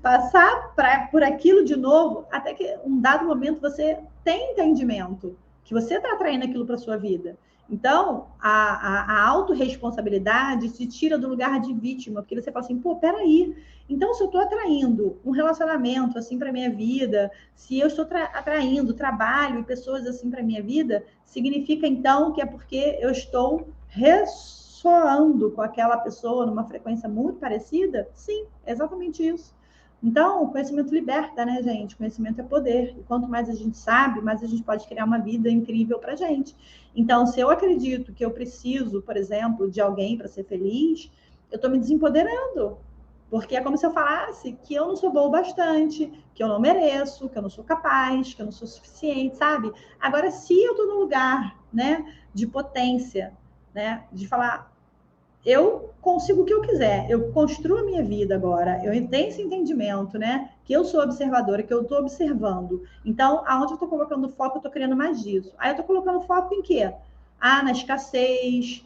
passar por aquilo de novo, até que um dado momento você tem entendimento que você está atraindo aquilo para a sua vida. Então, a autorresponsabilidade te tira do lugar de vítima, porque você fala assim, peraí, então se eu estou atraindo um relacionamento assim para minha vida, se eu estou atraindo trabalho e pessoas assim para minha vida, significa então que é porque eu estou ressoando com aquela pessoa numa frequência muito parecida? Sim, é exatamente isso. Então, o conhecimento liberta, né, gente? Conhecimento é poder. E quanto mais a gente sabe, mais a gente pode criar uma vida incrível para a gente. Então, se eu acredito que eu preciso, por exemplo, de alguém para ser feliz, eu estou me desempoderando. Porque é como se eu falasse que eu não sou boa o bastante, que eu não mereço, que eu não sou capaz, que eu não sou suficiente, sabe? Agora, se eu estou num lugar, né, de potência, né, de falar, eu consigo o que eu quiser, eu construo a minha vida agora, eu tenho esse entendimento, né? Que eu sou observadora, que eu estou observando. Então, aonde eu estou colocando foco, eu estou criando mais disso. Aí eu estou colocando foco em quê? Na escassez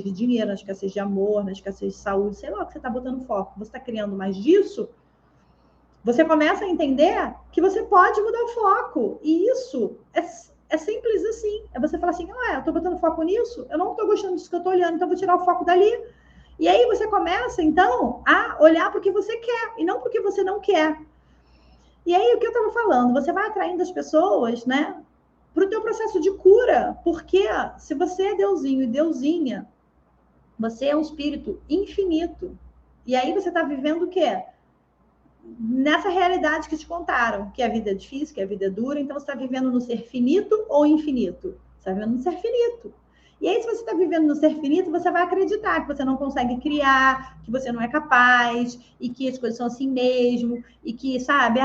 de dinheiro, na escassez de amor, na escassez de saúde, sei lá o que você está botando foco. Você está criando mais disso? Você começa a entender que você pode mudar o foco. E isso é simples assim. É você falar assim, eu estou botando foco nisso, eu não estou gostando disso que eu estou olhando, então vou tirar o foco dali. E aí você começa, então, a olhar para o que você quer e não para o que você não quer. E aí, o que eu estava falando, você vai atraindo as pessoas, né, para o teu processo de cura. Porque se você é deusinho e deusinha, você é um espírito infinito. E aí você está vivendo o quê? Nessa realidade que te contaram, que a vida é difícil, que a vida é dura, então você está vivendo no ser finito ou infinito? Você está vivendo no ser finito. E aí, se você está vivendo no ser finito, você vai acreditar que você não consegue criar, que você não é capaz, e que as coisas são assim mesmo, e que, sabe,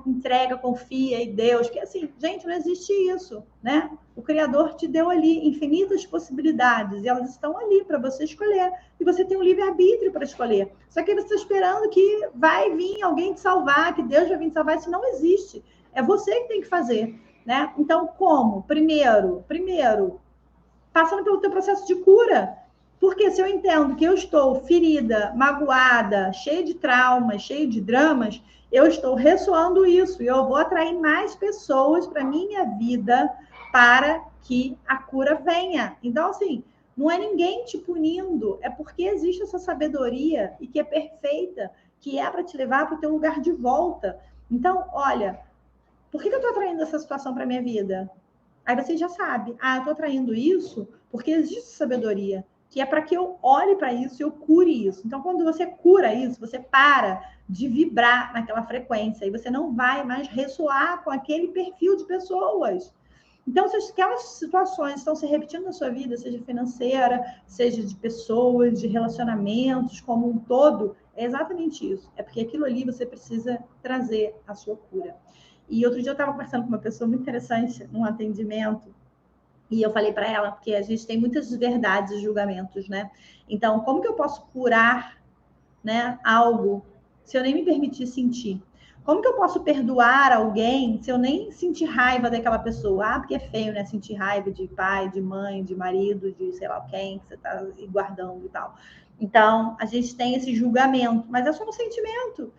entrega, confia em Deus, que assim, gente, não existe isso, né? O Criador te deu ali infinitas possibilidades, e elas estão ali para você escolher, e você tem um livre-arbítrio para escolher. Só que você está esperando que vai vir alguém te salvar, que Deus vai vir te salvar, isso não existe. É você que tem que fazer, né? Então, como? Primeiro, passando pelo teu processo de cura. Porque se eu entendo que eu estou ferida, magoada, cheia de traumas, cheia de dramas, eu estou ressoando isso e eu vou atrair mais pessoas para minha vida para que a cura venha. Então, assim, não é ninguém te punindo, é porque existe essa sabedoria e que é perfeita, que é para te levar para o teu lugar de volta. Então, olha, por que eu estou atraindo essa situação para minha vida? Aí você já sabe, eu estou atraindo isso porque existe sabedoria, que é para que eu olhe para isso e eu cure isso. Então, quando você cura isso, você para de vibrar naquela frequência e você não vai mais ressoar com aquele perfil de pessoas. Então, se aquelas situações estão se repetindo na sua vida, seja financeira, seja de pessoas, de relacionamentos como um todo, É exatamente isso. É porque aquilo ali você precisa trazer a sua cura. E outro dia eu estava conversando com uma pessoa muito interessante num atendimento, e eu falei para ela, porque a gente tem muitas verdades e julgamentos, né? Então, como que eu posso curar, né, algo se eu nem me permitir sentir? Como que eu posso perdoar alguém se eu nem sentir raiva daquela pessoa? Ah, porque é feio, né? Sentir raiva de pai, de mãe, de marido, de sei lá quem que você está guardando e tal. Então, a gente tem esse julgamento, mas é só um sentimento.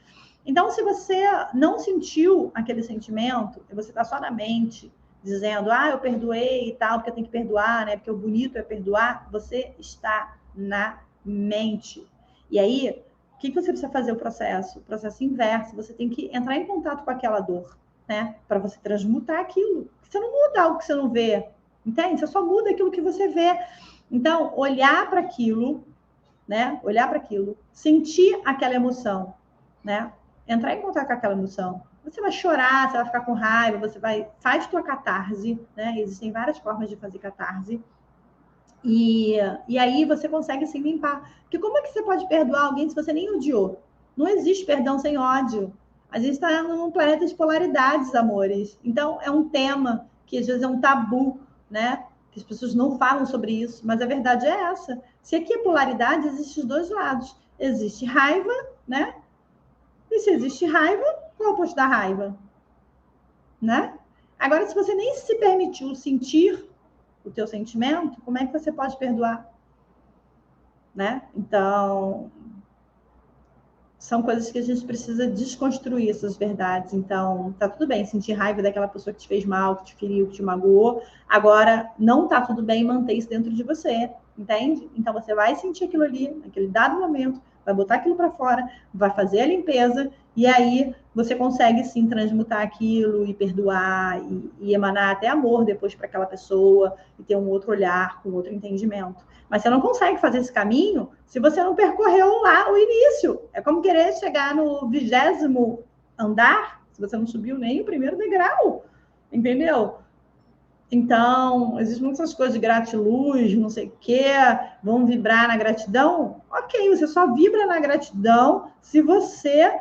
Então, se você não sentiu aquele sentimento, e você está só na mente, dizendo, ah, eu perdoei e tal, porque eu tenho que perdoar, né? Porque o bonito é perdoar, você está na mente. E aí, o que você precisa fazer o processo? O processo inverso. Você tem que entrar em contato com aquela dor, né? Para você transmutar aquilo. Você não muda algo que você não vê, entende? Você só muda aquilo que você vê. Então, olhar para aquilo, né? Olhar para aquilo, sentir aquela emoção, né? Entrar em contato com aquela emoção. Você vai chorar, você vai ficar com raiva, você vai... Faz tua catarse, né? Existem várias formas de fazer catarse. E aí você consegue se limpar. Porque como é que você pode perdoar alguém se você nem odiou? Não existe perdão sem ódio. A gente está num planeta de polaridades, amores. Então, é um tema que às vezes é um tabu, né? Que as pessoas não falam sobre isso, mas a verdade é essa. Se aqui é polaridade, existem os dois lados. Existe raiva, né? E se existe raiva, qual é o oposto da raiva? Né? Agora, se você nem se permitiu sentir o teu sentimento, como é que você pode perdoar? Né? Então, são coisas que a gente precisa desconstruir essas verdades. Então, tá tudo bem sentir raiva daquela pessoa que te fez mal, que te feriu, que te magoou. Agora, não tá tudo bem manter isso dentro de você, entende? Então, você vai sentir aquilo ali, naquele dado momento, vai botar aquilo para fora, vai fazer a limpeza, e aí você consegue sim transmutar aquilo e perdoar e emanar até amor depois para aquela pessoa e ter um outro olhar, um outro entendimento. Mas você não consegue fazer esse caminho se você não percorreu lá o início. É como querer chegar no 20º andar, se você não subiu nem o primeiro degrau, entendeu? Então, existem muitas coisas de gratiluz, não sei o quê, vão vibrar na gratidão. Ok, você só vibra na gratidão se você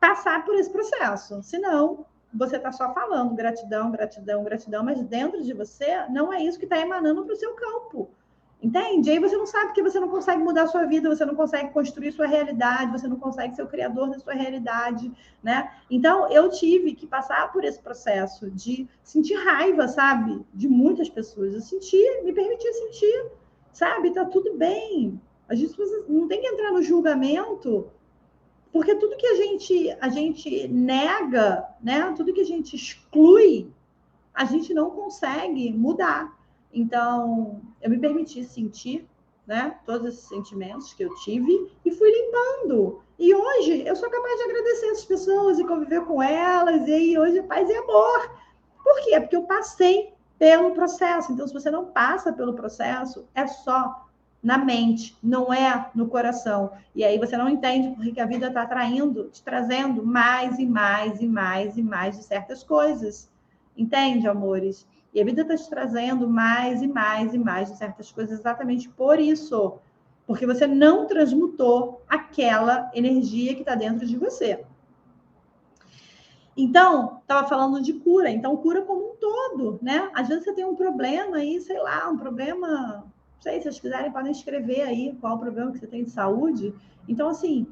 passar por esse processo. Senão, você está só falando gratidão, gratidão, gratidão, mas dentro de você não é isso que está emanando para o seu campo. Entende? Aí você não sabe que você não consegue mudar a sua vida, você não consegue construir sua realidade, você não consegue ser o criador da sua realidade, né? Então, eu tive que passar por esse processo de sentir raiva, sabe? De muitas pessoas. Eu senti, me permiti sentir, sabe? Tá tudo bem. A gente não tem que entrar no julgamento, porque tudo que a gente nega, né? Tudo que a gente exclui, a gente não consegue mudar. Então, eu me permiti sentir, né, todos esses sentimentos que eu tive e fui limpando. E hoje eu sou capaz de agradecer essas pessoas e conviver com elas, e aí hoje é paz e amor. Por quê? Porque eu passei pelo processo. Então, se você não passa pelo processo, é só na mente, não é no coração. E aí você não entende porque a vida está atraindo, te trazendo mais e mais e mais e mais de certas coisas. Entende, amores? E a vida está te trazendo mais e mais e mais de certas coisas exatamente por isso. Porque você não transmutou aquela energia que está dentro de você. Então, estava falando de cura. Então, cura como um todo, né? Às vezes você tem um problema aí, sei lá, um problema... Não sei, se vocês quiserem, podem escrever aí qual o problema que você tem de saúde. Então, assim,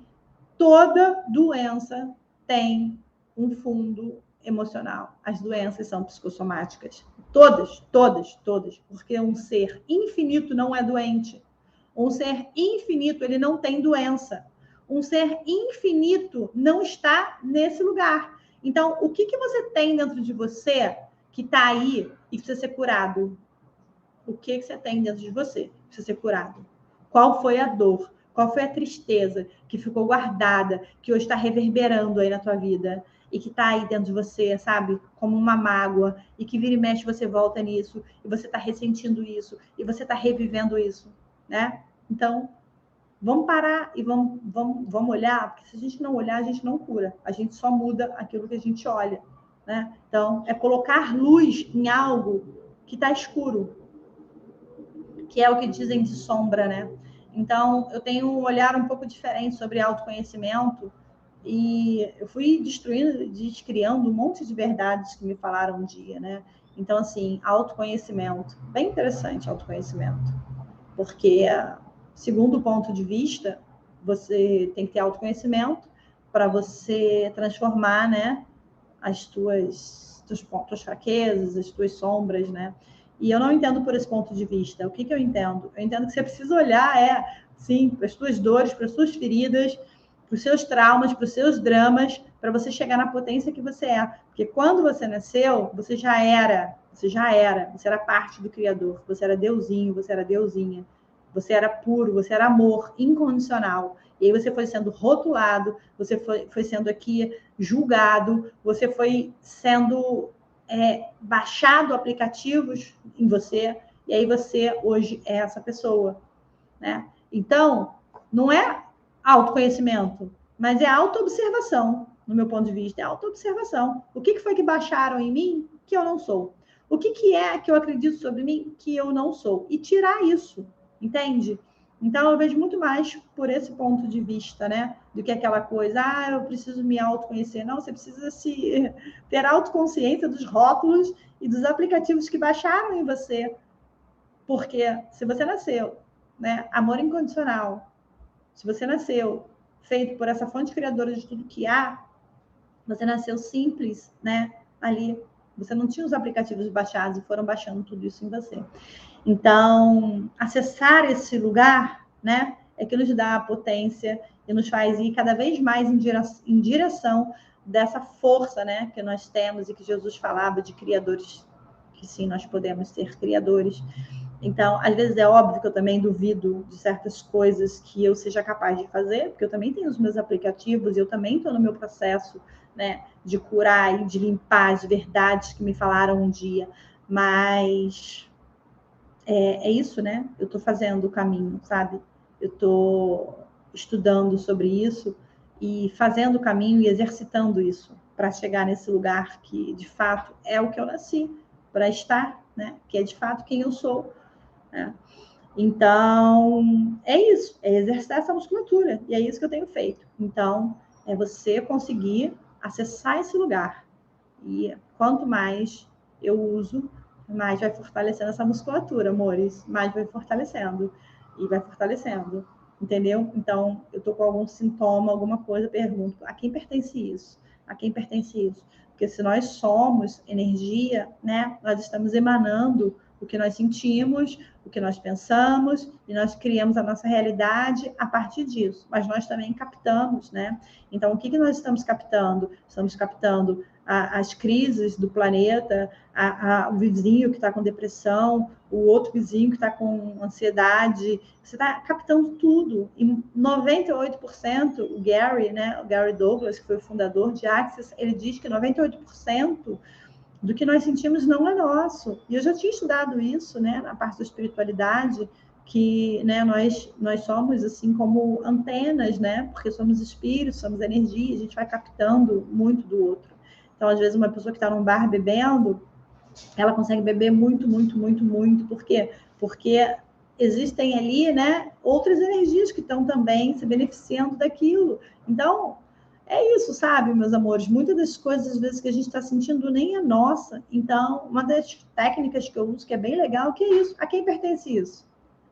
toda doença tem um fundo emocional. As doenças são psicossomáticas. Todas, todas, todas. Porque um ser infinito não é doente. Um ser infinito, ele não tem doença. Um ser infinito não está nesse lugar. Então, o que você tem dentro de você que está aí e precisa ser curado? O que você tem dentro de você que precisa ser curado? Qual foi a dor? Qual foi a tristeza que ficou guardada, que hoje está reverberando aí na tua vida e que está aí dentro de você, sabe? Como uma mágoa, e que vira e mexe você volta nisso, e você está ressentindo isso, e você está revivendo isso, né? Então, vamos parar e vamos olhar, porque se a gente não olhar, a gente não cura. A gente só muda aquilo que a gente olha, né? Então, é colocar luz em algo que está escuro, que é o que dizem de sombra, né? Então, eu tenho um olhar um pouco diferente sobre autoconhecimento e eu fui descriando um monte de verdades que me falaram um dia, né? Então, assim, autoconhecimento, bem interessante autoconhecimento, porque, segundo o ponto de vista, você tem que ter autoconhecimento para você transformar, né, as tuas fraquezas, as tuas sombras, né? E eu não entendo por esse ponto de vista. O que eu entendo? Eu entendo que você precisa olhar, sim, para as tuas dores, para as suas feridas, para os seus traumas, para os seus dramas, para você chegar na potência que você é. Porque quando você nasceu, você era parte do Criador, você era deusinho, você era deusinha, você era puro, você era amor incondicional. E aí você foi sendo rotulado, você foi sendo aqui julgado, você foi sendo baixado aplicativos em você, e aí você hoje é essa pessoa, né? Então, não é autoconhecimento, mas é autoobservação, no meu ponto de vista, é autoobservação. O que foi que baixaram em mim que eu não sou? O que é que eu acredito sobre mim que eu não sou? E tirar isso, entende? Então, eu vejo muito mais por esse ponto de vista, né? Do que aquela coisa, eu preciso me autoconhecer. Não, você precisa ter autoconsciência dos rótulos e dos aplicativos que baixaram em você. Porque se você nasceu, né, amor incondicional, se você nasceu feito por essa fonte criadora de tudo que há, você nasceu simples, né? Ali, você não tinha os aplicativos baixados e foram baixando tudo isso em você. Então, acessar esse lugar, né, é que nos dá a potência e nos faz ir cada vez mais em direção dessa força, né, que nós temos e que Jesus falava de criadores, que sim, nós podemos ser criadores. Então, às vezes é óbvio que eu também duvido de certas coisas que eu seja capaz de fazer, porque eu também tenho os meus aplicativos e eu também estou no meu processo, né, de curar e de limpar as verdades que me falaram um dia. Mas é isso, né? Eu estou fazendo o caminho, sabe? Eu estou estudando sobre isso e fazendo o caminho e exercitando isso para chegar nesse lugar que, de fato, é o que eu nasci para estar, né? Que é, de fato, quem eu sou, né? Então, é isso, é exercitar essa musculatura, e é isso que eu tenho feito. Então, é você conseguir acessar esse lugar. E quanto mais eu uso, mais vai fortalecendo essa musculatura, amores, mais vai fortalecendo, e vai fortalecendo, entendeu? Então, eu tô com algum sintoma, alguma coisa, pergunto, a quem pertence isso? A quem pertence isso? Porque se nós somos energia, né, nós estamos emanando o que nós sentimos, o que nós pensamos, e nós criamos a nossa realidade a partir disso. Mas nós também captamos, né? Então, o que nós estamos captando? Estamos captando as crises do planeta, o vizinho que está com depressão, o outro vizinho que está com ansiedade. Você está captando tudo. E 98%, o Gary, né, o Gary Douglas, que foi o fundador de Access, ele diz que 98% do que nós sentimos não é nosso. E eu já tinha estudado isso, né, na parte da espiritualidade, que, né, nós somos assim como antenas, né, porque somos espíritos, somos energia, a gente vai captando muito do outro. Então, às vezes, uma pessoa que está num bar bebendo, ela consegue beber muito, muito, muito, muito. Por quê? Porque existem ali, né, outras energias que estão também se beneficiando daquilo. Então, é isso, sabe, meus amores? Muitas das coisas, às vezes, que a gente está sentindo nem é nossa. Então, uma das técnicas que eu uso, que é bem legal, que é isso. A quem pertence isso?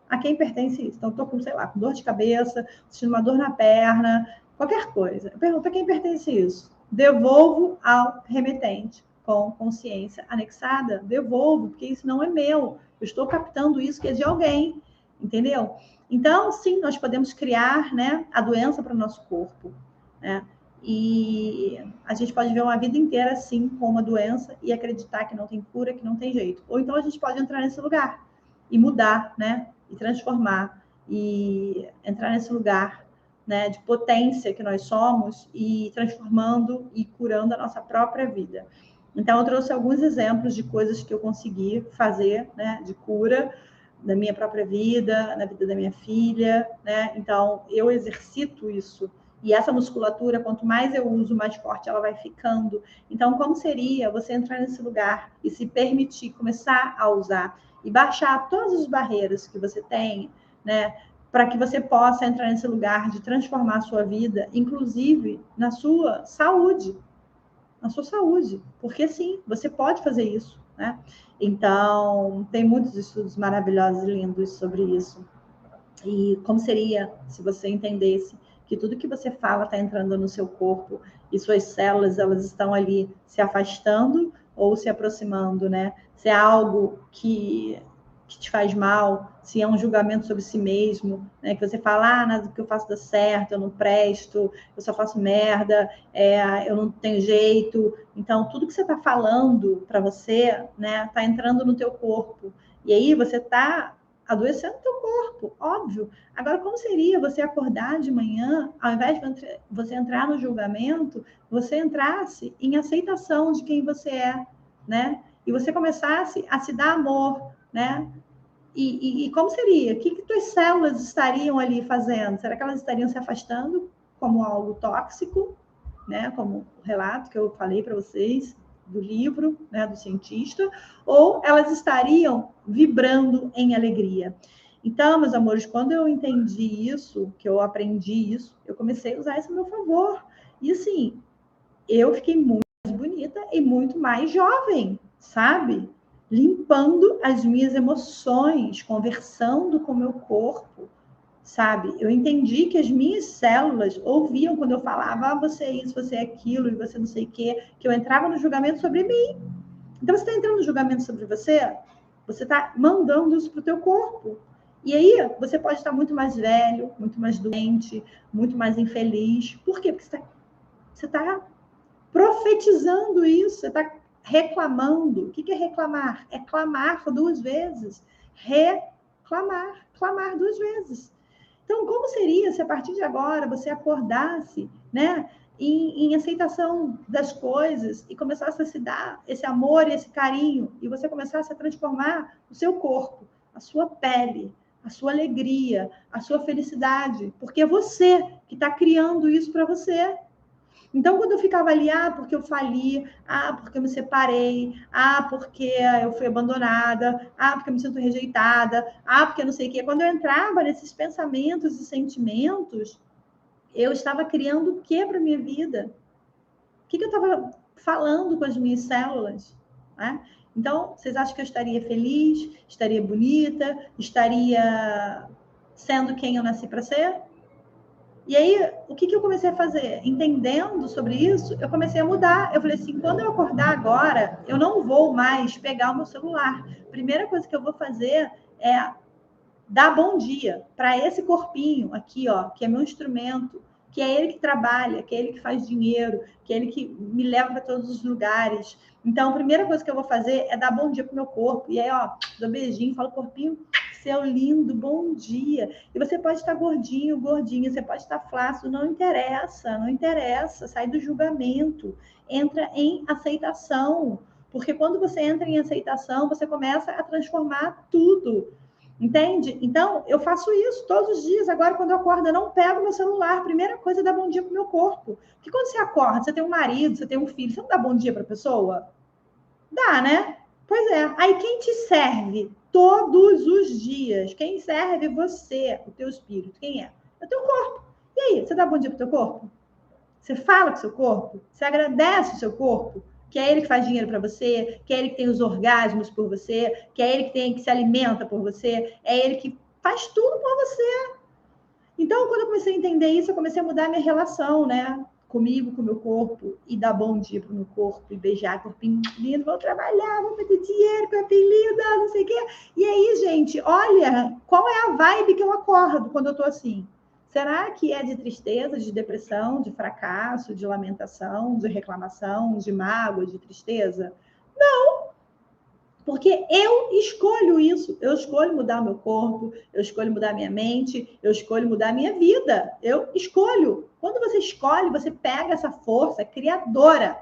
A quem pertence isso? Então, estou com, sei lá, com dor de cabeça, sentindo uma dor na perna, qualquer coisa. Eu pergunto a quem pertence isso? Devolvo ao remetente com consciência anexada, devolvo, porque isso não é meu. Eu estou captando isso que é de alguém, entendeu? Então, sim, nós podemos criar, né, a doença para o nosso corpo, né? E a gente pode ver uma vida inteira assim, com uma doença, e acreditar que não tem cura, que não tem jeito. Ou então a gente pode entrar nesse lugar e mudar, né? E transformar, e entrar nesse lugar, né, de potência que nós somos, e transformando e curando a nossa própria vida. Então, eu trouxe alguns exemplos de coisas que eu consegui fazer, né, de cura da minha própria vida, na vida da minha filha, né? Então, eu exercito isso. E essa musculatura, quanto mais eu uso, mais forte ela vai ficando. Então, como seria você entrar nesse lugar e se permitir começar a usar e baixar todas as barreiras que você tem, né, para que você possa entrar nesse lugar de transformar a sua vida, inclusive na sua saúde. Na sua saúde. Porque sim, você pode fazer isso, né? Então, tem muitos estudos maravilhosos e lindos sobre isso. E como seria se você entendesse que tudo que você fala está entrando no seu corpo e suas células, elas estão ali se afastando ou se aproximando, né? Se é algo que te faz mal, se é um julgamento sobre si mesmo, né? Que você fala, nada do que eu faço dá certo, eu não presto, eu só faço merda, eu não tenho jeito. Então, tudo que você está falando para você, né, está entrando no teu corpo. E aí você está adoecendo o teu corpo, óbvio. Agora, como seria você acordar de manhã, ao invés de você entrar no julgamento, você entrasse em aceitação de quem você é, né? E você começasse a se dar amor, né? E como seria? O que tuas células estariam ali fazendo? Será que elas estariam se afastando como algo tóxico, né? Como o relato que eu falei para vocês do livro, né, do cientista, ou elas estariam vibrando em alegria. Então, meus amores, quando eu entendi isso, que eu aprendi isso, eu comecei a usar isso a meu favor. E assim, eu fiquei muito mais bonita e muito mais jovem, sabe? Limpando as minhas emoções, conversando com o meu corpo, sabe? Eu entendi que as minhas células ouviam quando eu falava, você é isso, você é aquilo, e você não sei o quê, que eu entrava no julgamento sobre mim. Então, você está entrando no julgamento sobre você está mandando isso para o teu corpo. E aí, você pode estar muito mais velho, muito mais doente, muito mais infeliz. Por quê? Porque você está profetizando isso, você está reclamando. O que é reclamar? É clamar 2 vezes. Reclamar, clamar 2 vezes. Então, como seria se a partir de agora você acordasse, né, em aceitação das coisas e começasse a se dar esse amor e esse carinho e você começasse a transformar o seu corpo, a sua pele, a sua alegria, a sua felicidade, porque é você que está criando isso para você. Então, quando eu ficava ali, porque eu fali, porque eu me separei, porque eu fui abandonada, porque eu me sinto rejeitada, porque eu não sei o quê. Quando eu entrava nesses pensamentos e sentimentos, eu estava criando o quê para a minha vida? O que eu estava falando com as minhas células? Né? Então, vocês acham que eu estaria feliz, estaria bonita, estaria sendo quem eu nasci para ser? E aí, o que eu comecei a fazer? Entendendo sobre isso, eu comecei a mudar. Eu falei assim, quando eu acordar agora, eu não vou mais pegar o meu celular. Primeira coisa que eu vou fazer é dar bom dia para esse corpinho aqui, ó, que é meu instrumento, que é ele que trabalha, que é ele que faz dinheiro, que é ele que me leva para todos os lugares. Então, a primeira coisa que eu vou fazer é dar bom dia pro meu corpo. E aí, ó, dou beijinho, falo, corpinho, seu lindo, bom dia. E você pode estar gordinho, gordinha, você pode estar flácido, não interessa, não interessa. Sai do julgamento, entra em aceitação. Porque quando você entra em aceitação, você começa a transformar tudo. Entende? Então, eu faço isso todos os dias. Agora, quando eu acordo, eu não pego meu celular. Primeira coisa é dar bom dia pro meu corpo. Porque quando você acorda, você tem um marido, você tem um filho, você não dá bom dia para a pessoa? Dá, né? Pois é. Aí, quem te serve todos os dias? Quem serve você, o teu espírito? Quem é? É o teu corpo. E aí, você dá bom dia pro teu corpo? Você fala com o seu corpo? Você agradece o seu corpo? Que é ele que faz dinheiro para você, que é ele que tem os orgasmos por você, que é ele que se alimenta por você, é ele que faz tudo por você. Então, quando eu comecei a entender isso, eu comecei a mudar a minha relação, né? Comigo, com o meu corpo, e dar bom dia pro meu corpo, e beijar corpinho lindo, vou trabalhar, vou fazer dinheiro, corpinho lindo, não sei o quê. E aí, gente, olha, qual é a vibe que eu acordo quando eu tô assim? Será que é de tristeza, de depressão, de fracasso, de lamentação, de reclamação, de mágoa, de tristeza? Não, porque eu escolho isso. Eu escolho mudar o meu corpo, eu escolho mudar a minha mente, eu escolho mudar a minha vida. Eu escolho. Quando você escolhe, você pega essa força criadora,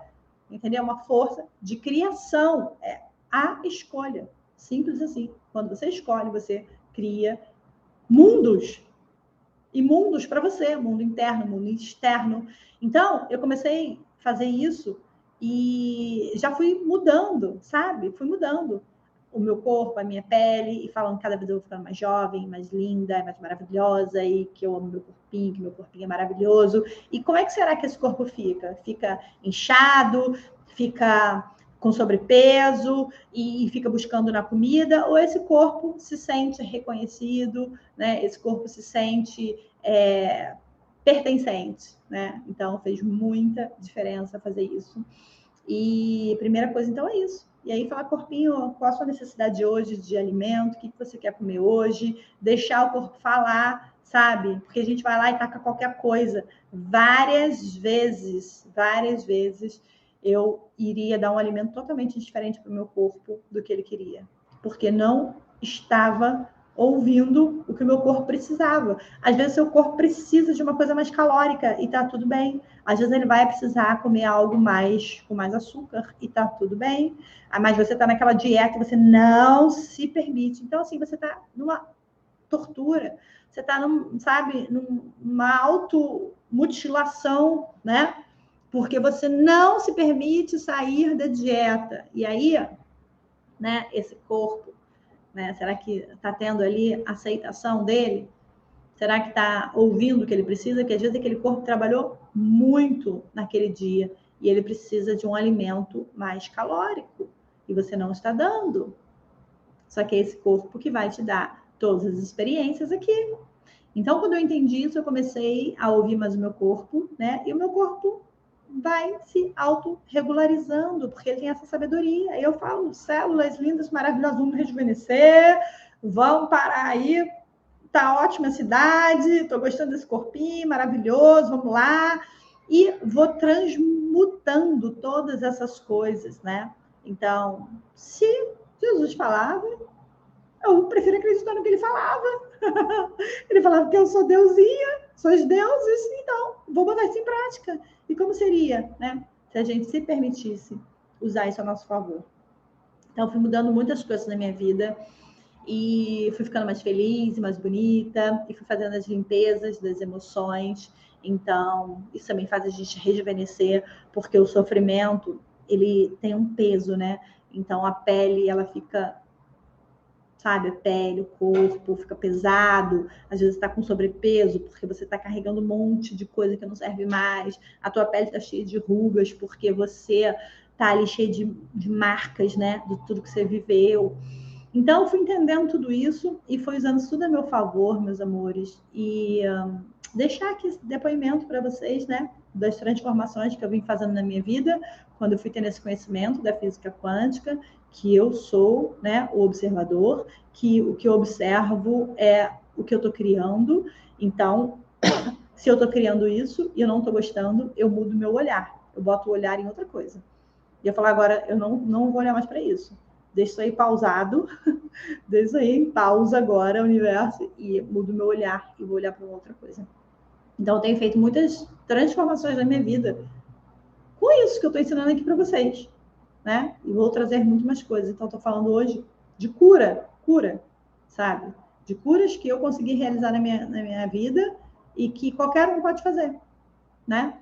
entendeu? Uma força de criação. É a escolha. Simples assim. Quando você escolhe, você cria mundos e mundos para você, mundo interno, mundo externo. Então, eu comecei a fazer isso e já fui mudando, sabe? Fui mudando. o meu corpo, a minha pele, e falando que cada vez eu vou ficando mais jovem, mais linda, mais maravilhosa, e que eu amo meu corpinho, que meu corpinho é maravilhoso. E como é que será que esse corpo fica? Fica inchado, fica com sobrepeso e fica buscando na comida, ou esse corpo se sente reconhecido, né? Esse corpo se sente pertencente, né? Então fez muita diferença fazer isso. E a primeira coisa, então, é isso. E aí, falar, corpinho, qual a sua necessidade hoje de alimento? O que você quer comer hoje? Deixar o corpo falar, sabe? Porque a gente vai lá e taca qualquer coisa. Várias vezes, eu iria dar um alimento totalmente diferente para o meu corpo do que ele queria. Porque não estava ouvindo o que o meu corpo precisava. Às vezes, seu corpo precisa de uma coisa mais calórica e tá tudo bem. Às vezes ele vai precisar comer algo com mais açúcar e tá tudo bem. Mas você tá naquela dieta e você não se permite. Então, assim, você tá numa tortura. Você tá, numa automutilação, né? Porque você não se permite sair da dieta. E aí, né, esse corpo, né? Será que tá tendo ali aceitação dele? Será que está ouvindo o que ele precisa? Que às vezes aquele corpo trabalhou muito naquele dia e ele precisa de um alimento mais calórico e você não está dando. Só que é esse corpo que vai te dar todas as experiências aqui. Então, quando eu entendi isso, eu comecei a ouvir mais o meu corpo, né? E o meu corpo vai se autorregularizando, porque ele tem essa sabedoria. Eu falo, células lindas, maravilhosas, vamos rejuvenescer, vamos parar aí. Tá ótima a cidade, tô gostando desse corpinho, maravilhoso, vamos lá. E vou transmutando todas essas coisas, né? Então, se Jesus falava, eu prefiro acreditar no que ele falava. Ele falava que eu sou deusinha, sou os deuses, então vou botar isso em prática. E como seria, né? Se a gente se permitisse usar isso a nosso favor. Então, fui mudando muitas coisas na minha vida. E fui ficando mais feliz, mais bonita, e fui fazendo as limpezas das emoções. Então, isso também faz a gente rejuvenescer, porque o sofrimento, ele tem um peso, né? Então, a pele, ela fica, sabe? A pele, o corpo fica pesado. Às vezes está com sobrepeso, porque você está carregando um monte de coisa que não serve mais. A tua pele está cheia de rugas, porque você está ali cheio de marcas, né? De tudo que você viveu. Então, eu fui entendendo tudo isso e fui usando isso tudo a meu favor, meus amores. E deixar aqui esse depoimento para vocês, né? Das transformações que eu vim fazendo na minha vida, quando eu fui tendo esse conhecimento da física quântica, que eu sou, né, o observador, que o que eu observo é o que eu estou criando. Então, se eu estou criando isso e eu não estou gostando, eu mudo meu olhar. Eu boto o olhar em outra coisa. E eu falo, agora, eu não vou olhar mais para isso. Deixa isso aí pausado, deixa isso aí em pausa agora, universo, e mudo meu olhar e vou olhar para outra coisa. Então, eu tenho feito muitas transformações na minha vida com isso que eu estou ensinando aqui para vocês, né? E vou trazer muito mais coisas. Então, estou falando hoje de cura, sabe? De curas que eu consegui realizar na minha vida e que qualquer um pode fazer, né?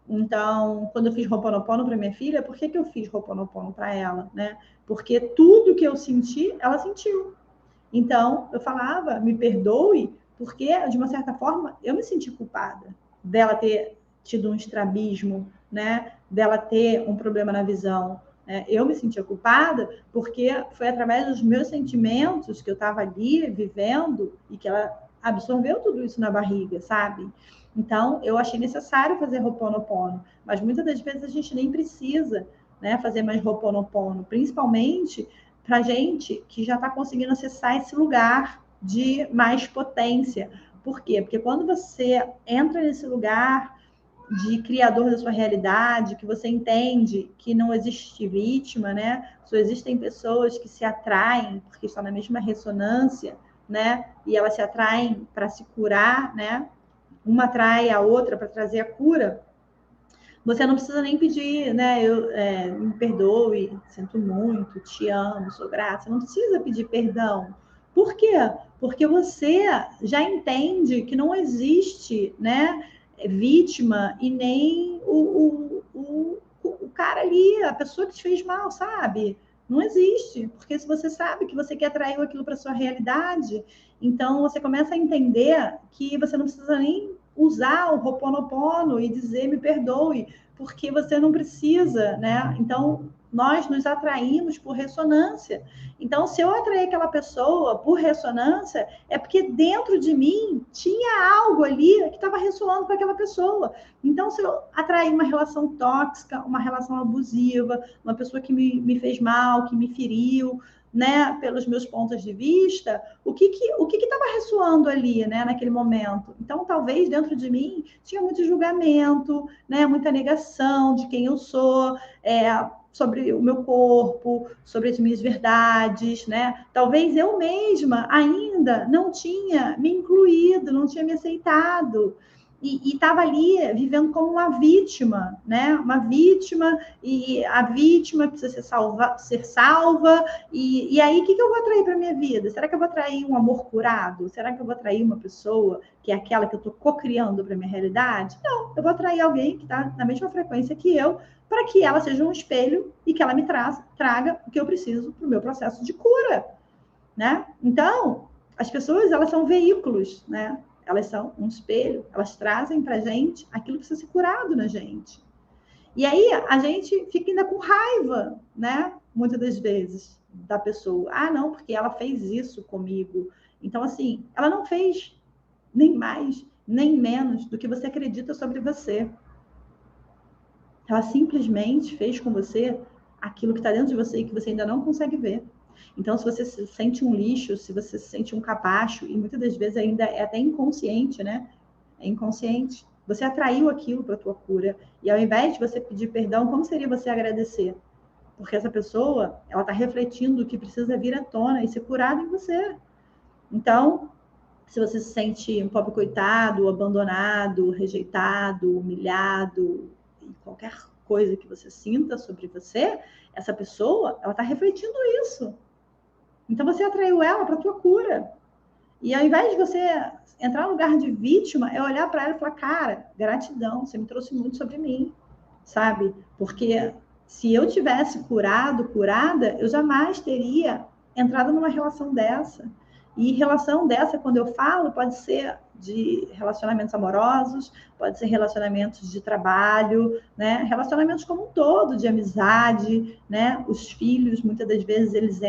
Então, quando eu fiz Ho'oponopono para minha filha, por que eu fiz Ho'oponopono para ela, né? Porque tudo que eu senti, ela sentiu. Então, eu falava, me perdoe, porque, de uma certa forma, eu me senti culpada dela ter tido um estrabismo, né? Dela ter um problema na visão. Né? Eu me sentia culpada porque foi através dos meus sentimentos que eu estava ali vivendo e que ela absorveu tudo isso na barriga, sabe? Então, eu achei necessário fazer Ho'oponopono, mas muitas das vezes a gente nem precisa, né, fazer mais Ho'oponopono, principalmente para gente que já está conseguindo acessar esse lugar de mais potência. Por quê? Porque quando você entra nesse lugar de criador da sua realidade, que você entende que não existe vítima, né? Só existem pessoas que se atraem porque estão na mesma ressonância, né? E elas se atraem para se curar, né? Uma atrai a outra para trazer a cura. Você não precisa nem pedir, né? Me perdoe, sinto muito, te amo, sou grata. Você não precisa pedir perdão. Por quê? Porque você já entende que não existe, né, vítima e nem o cara ali, a pessoa que te fez mal, sabe? Não existe, porque se você sabe que você quer atrair aquilo para sua realidade, então você começa a entender que você não precisa nem usar o Ho'oponopono e dizer me perdoe, porque você não precisa, né? Então, nós nos atraímos por ressonância. Então, se eu atrair aquela pessoa por ressonância, é porque dentro de mim tinha algo ali que estava ressoando com aquela pessoa. Então, se eu atrair uma relação tóxica, uma relação abusiva, uma pessoa que me fez mal, que me feriu, né, pelos meus pontos de vista, o que estava ressoando ali, né, naquele momento? Então, talvez dentro de mim tinha muito julgamento, né, muita negação de quem eu sou, sobre o meu corpo, sobre as minhas verdades, né? Talvez eu mesma ainda não tinha me incluído, não tinha me aceitado. E estava ali vivendo como uma vítima, né? Uma vítima, e a vítima precisa ser salva. E aí, o que eu vou atrair para a minha vida? Será que eu vou atrair um amor curado? Será que eu vou atrair uma pessoa que é aquela que eu estou co-criando para a minha realidade? Não, eu vou atrair alguém que está na mesma frequência que eu, para que ela seja um espelho e que ela me traga o que eu preciso para o meu processo de cura, né? Então, as pessoas, elas são veículos, né? Elas são um espelho, elas trazem para a gente aquilo que precisa ser curado na gente. E aí, a gente fica ainda com raiva, né? Muitas das vezes, da pessoa. Ah, não, porque ela fez isso comigo. Então, assim, ela não fez nem mais, nem menos do que você acredita sobre você. Ela simplesmente fez com você aquilo que está dentro de você e que você ainda não consegue ver. Então, se você se sente um lixo, se você se sente um capacho, e muitas das vezes ainda é até inconsciente, né? É inconsciente. Você atraiu aquilo para a tua cura. E ao invés de você pedir perdão, como seria você agradecer? Porque essa pessoa, ela está refletindo o que precisa vir à tona e ser curado em você. Então, se você se sente um pobre coitado, abandonado, rejeitado, humilhado, qualquer coisa que você sinta sobre você, essa pessoa, ela está refletindo isso. Então você atraiu ela para a tua cura. E ao invés de você entrar no lugar de vítima, é olhar para ela e falar, cara, gratidão, você me trouxe muito sobre mim, sabe? Porque se eu tivesse curada, eu jamais teria entrado numa relação dessa. E relação dessa, quando eu falo, pode ser de relacionamentos amorosos, pode ser relacionamentos de trabalho, né? Relacionamentos como um todo, de amizade, né? Os filhos, muitas das vezes, eles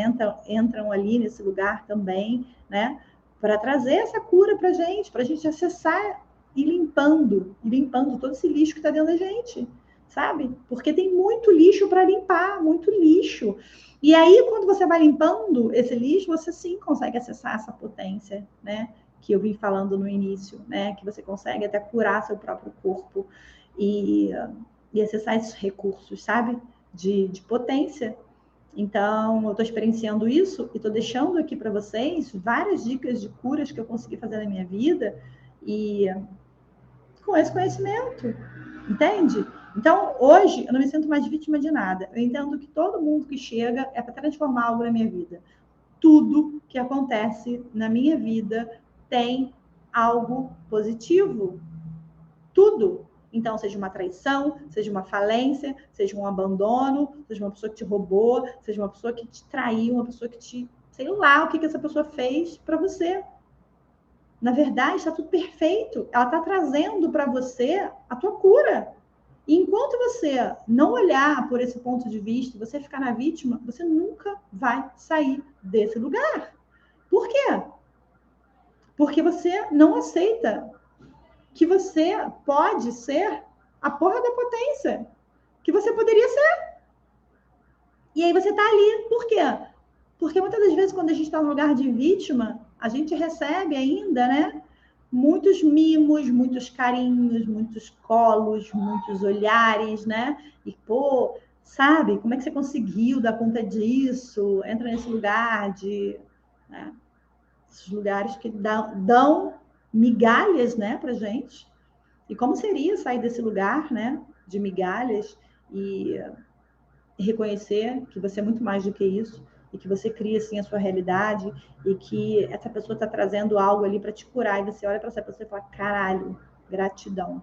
entram ali nesse lugar também, né? Para trazer essa cura para a gente acessar e limpando todo esse lixo que está dentro da gente, sabe? Porque tem muito lixo para limpar, muito lixo. E aí, quando você vai limpando esse lixo, você sim consegue acessar essa potência, né? Que eu vim falando no início, né? Que você consegue até curar seu próprio corpo e acessar esses recursos, sabe? De potência. Então, eu estou experienciando isso e estou deixando aqui para vocês várias dicas de curas que eu consegui fazer na minha vida e com esse conhecimento, entende? Então, hoje, eu não me sinto mais vítima de nada. Eu entendo que todo mundo que chega é para transformar algo na minha vida. Tudo que acontece na minha vida tem algo positivo. Tudo. Então, seja uma traição, seja uma falência, seja um abandono, seja uma pessoa que te roubou, seja uma pessoa que te traiu, uma pessoa que te... sei lá o que essa pessoa fez para você. Na verdade, está tudo perfeito. Ela está trazendo para você a tua cura. E enquanto você não olhar por esse ponto de vista, você ficar na vítima, você nunca vai sair desse lugar. Por quê? Porque você não aceita que você pode ser a porra da potência que você poderia ser. E aí você tá ali. Por quê? Porque muitas das vezes, quando a gente está no lugar de vítima, a gente recebe ainda, né? Muitos mimos, muitos carinhos, muitos colos, muitos olhares, né? E, pô, sabe? Como é que você conseguiu dar conta disso? Entra nesse lugar de... né? Esses lugares que dão migalhas, né, pra gente. E como seria sair desse lugar, né, de migalhas e reconhecer que você é muito mais do que isso e que você cria, assim, a sua realidade e que essa pessoa está trazendo algo ali para te curar e você olha para essa pessoa e fala, caralho, gratidão.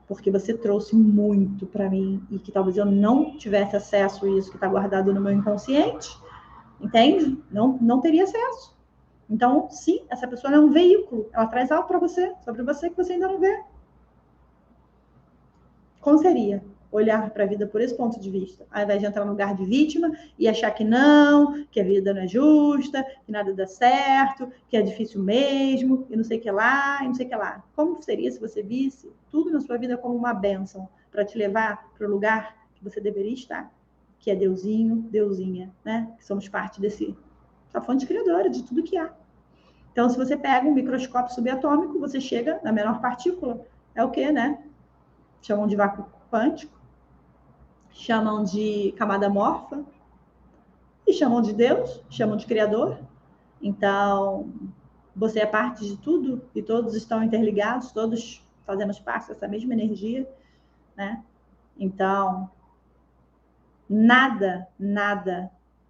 porque você trouxe muito para mim e que talvez eu não tivesse acesso a isso que está guardado no meu inconsciente, entende? Não teria acesso. Então, sim, essa pessoa é um veículo, ela traz algo para você, sobre você que você ainda não vê. Como seria olhar para a vida por esse ponto de vista, ao invés de entrar no lugar de vítima e achar que não, que a vida não é justa, que nada dá certo, que é difícil mesmo, e não sei o que lá, e não sei o que lá. Como seria se você visse tudo na sua vida como uma bênção para te levar para o lugar que você deveria estar, que é Deusinho, Deusinha, né? Que somos parte dessa fonte criadora de tudo que há. Então, se você pega um microscópio subatômico, você chega na menor partícula. É o quê, né? Chamam de vácuo quântico, chamam de camada amorfa, e chamam de Deus, chamam de Criador. Então, você é parte de tudo, e todos estão interligados, todos fazemos parte dessa mesma energia, né? Então, nada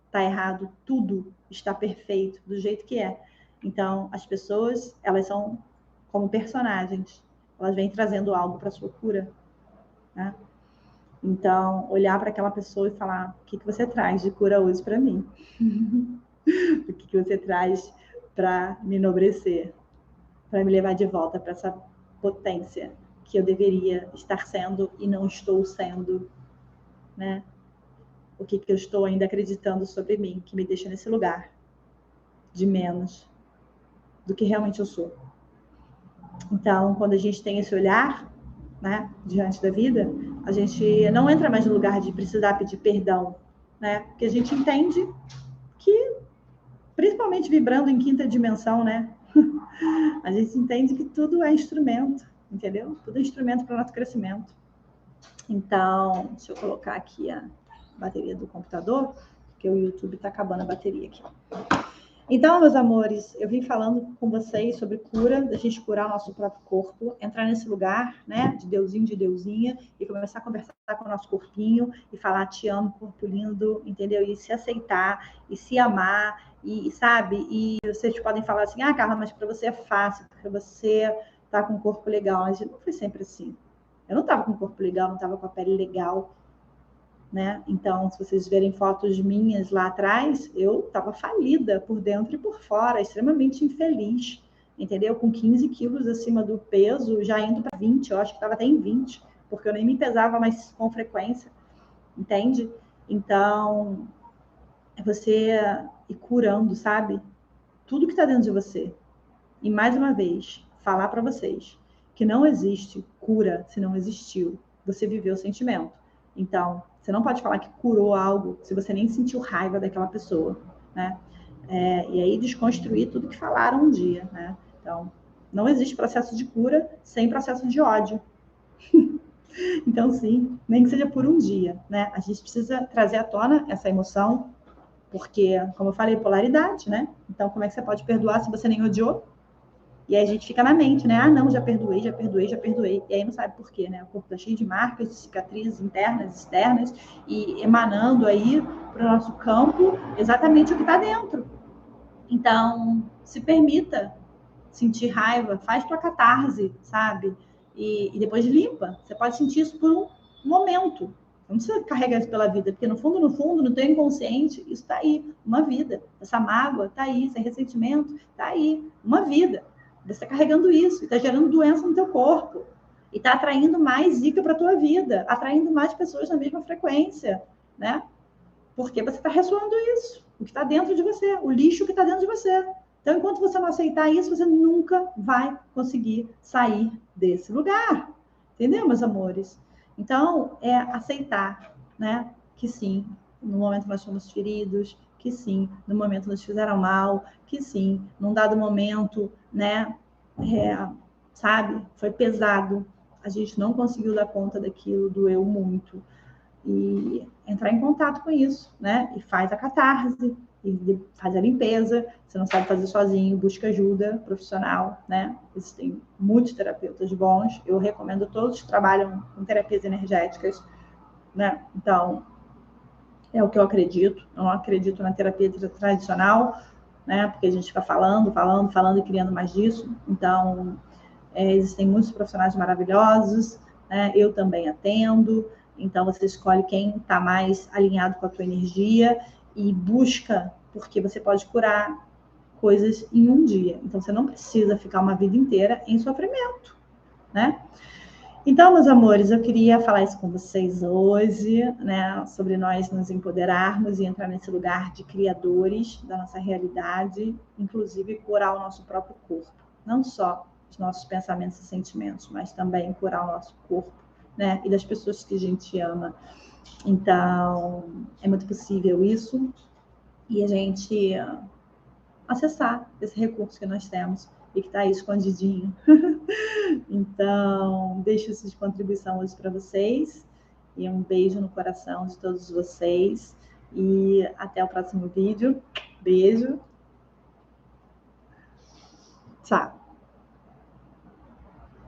está errado, tudo está perfeito, do jeito que é. Então, as pessoas, elas são como personagens, elas vêm trazendo algo para a sua cura, né? Então, olhar para aquela pessoa e falar: o que você traz de cura hoje para mim? O que você traz para me enobrecer, para me levar de volta para essa potência que eu deveria estar sendo e não estou sendo, né? O que eu estou ainda acreditando sobre mim, que me deixa nesse lugar de menos do que realmente eu sou. Então, quando a gente tem esse olhar, né, diante da vida, a gente não entra mais no lugar de precisar pedir perdão, né? Porque a gente entende que, principalmente vibrando em quinta dimensão, né? A gente entende que tudo é instrumento, entendeu? Tudo é instrumento para o nosso crescimento. Então, deixa eu colocar aqui a bateria do computador, porque o YouTube está acabando a bateria aqui. Então, meus amores, eu vim falando com vocês sobre cura, da gente curar o nosso próprio corpo, entrar nesse lugar, né, de Deusinho, de Deusinha, e começar a conversar com o nosso corpinho, e falar: te amo, corpo lindo, entendeu? E se aceitar, e se amar, e sabe? E vocês podem falar assim: ah, Carla, mas para você é fácil, porque você tá com um corpo legal. Mas não foi sempre assim. Eu não tava com um corpo legal, não tava com a pele legal, né? Então, se vocês verem fotos minhas lá atrás, eu estava falida por dentro e por fora, extremamente infeliz, entendeu? Com 15 quilos acima do peso, já indo para 20, eu acho que estava até em 20, porque eu nem me pesava mais com frequência, entende? Então, é você ir curando, sabe? Tudo que está dentro de você. E, mais uma vez, falar para vocês que não existe cura se não existiu. Você viveu o sentimento. Então, você não pode falar que curou algo se você nem sentiu raiva daquela pessoa, né? E aí desconstruir tudo que falaram um dia, né? Então, não existe processo de cura sem processo de ódio. Então, sim, nem que seja por um dia, né? A gente precisa trazer à tona essa emoção, porque, como eu falei, polaridade, né? Então, como é que você pode perdoar se você nem odiou? E aí a gente fica na mente, né? Ah, não, já perdoei, já perdoei, já perdoei. E aí não sabe por quê, né? O corpo está cheio de marcas, de cicatrizes internas, externas, e emanando aí para o nosso campo exatamente o que está dentro. Então, se permita sentir raiva, faz tua catarse, sabe? E depois limpa. Você pode sentir isso por um momento. Não precisa carregar isso pela vida, porque no fundo, no teu inconsciente, isso está aí, uma vida. Essa mágoa está aí, esse ressentimento está aí, uma vida. Você está carregando isso, está gerando doença no teu corpo. E está atraindo mais zica para a tua vida, atraindo mais pessoas na mesma frequência, né? Porque você está ressoando isso, o que está dentro de você, o lixo que está dentro de você. Então, enquanto você não aceitar isso, você nunca vai conseguir sair desse lugar. Entendeu, meus amores? Então, é aceitar, né? Que sim, no momento nós fomos feridos, que sim, no momento nos fizeram mal, que sim, num dado momento, né? Sabe? Foi pesado. A gente não conseguiu dar conta daquilo, doeu muito. E entrar em contato com isso, né? E faz a catarse, e faz a limpeza. Você não sabe fazer sozinho, busca ajuda profissional, né? Existem muitos terapeutas bons. Eu recomendo todos que trabalham com terapias energéticas, né? Então, é o que eu acredito. Eu não acredito na terapia tradicional, né? Porque a gente fica falando e criando mais disso. Então, existem muitos profissionais maravilhosos, né? Eu também atendo. Então, você escolhe quem está mais alinhado com a tua energia e busca, porque você pode curar coisas em um dia. Então, você não precisa ficar uma vida inteira em sofrimento, né? Então, meus amores, eu queria falar isso com vocês hoje, né? Sobre nós nos empoderarmos e entrar nesse lugar de criadores da nossa realidade, inclusive curar o nosso próprio corpo. Não só os nossos pensamentos e sentimentos, mas também curar o nosso corpo, né? E das pessoas que a gente ama. Então, é muito possível isso. E a gente acessar esse recurso que nós temos e que está aí escondidinho. Então, deixo isso de contribuição hoje para vocês. E um beijo no coração de todos vocês. E até o próximo vídeo. Beijo.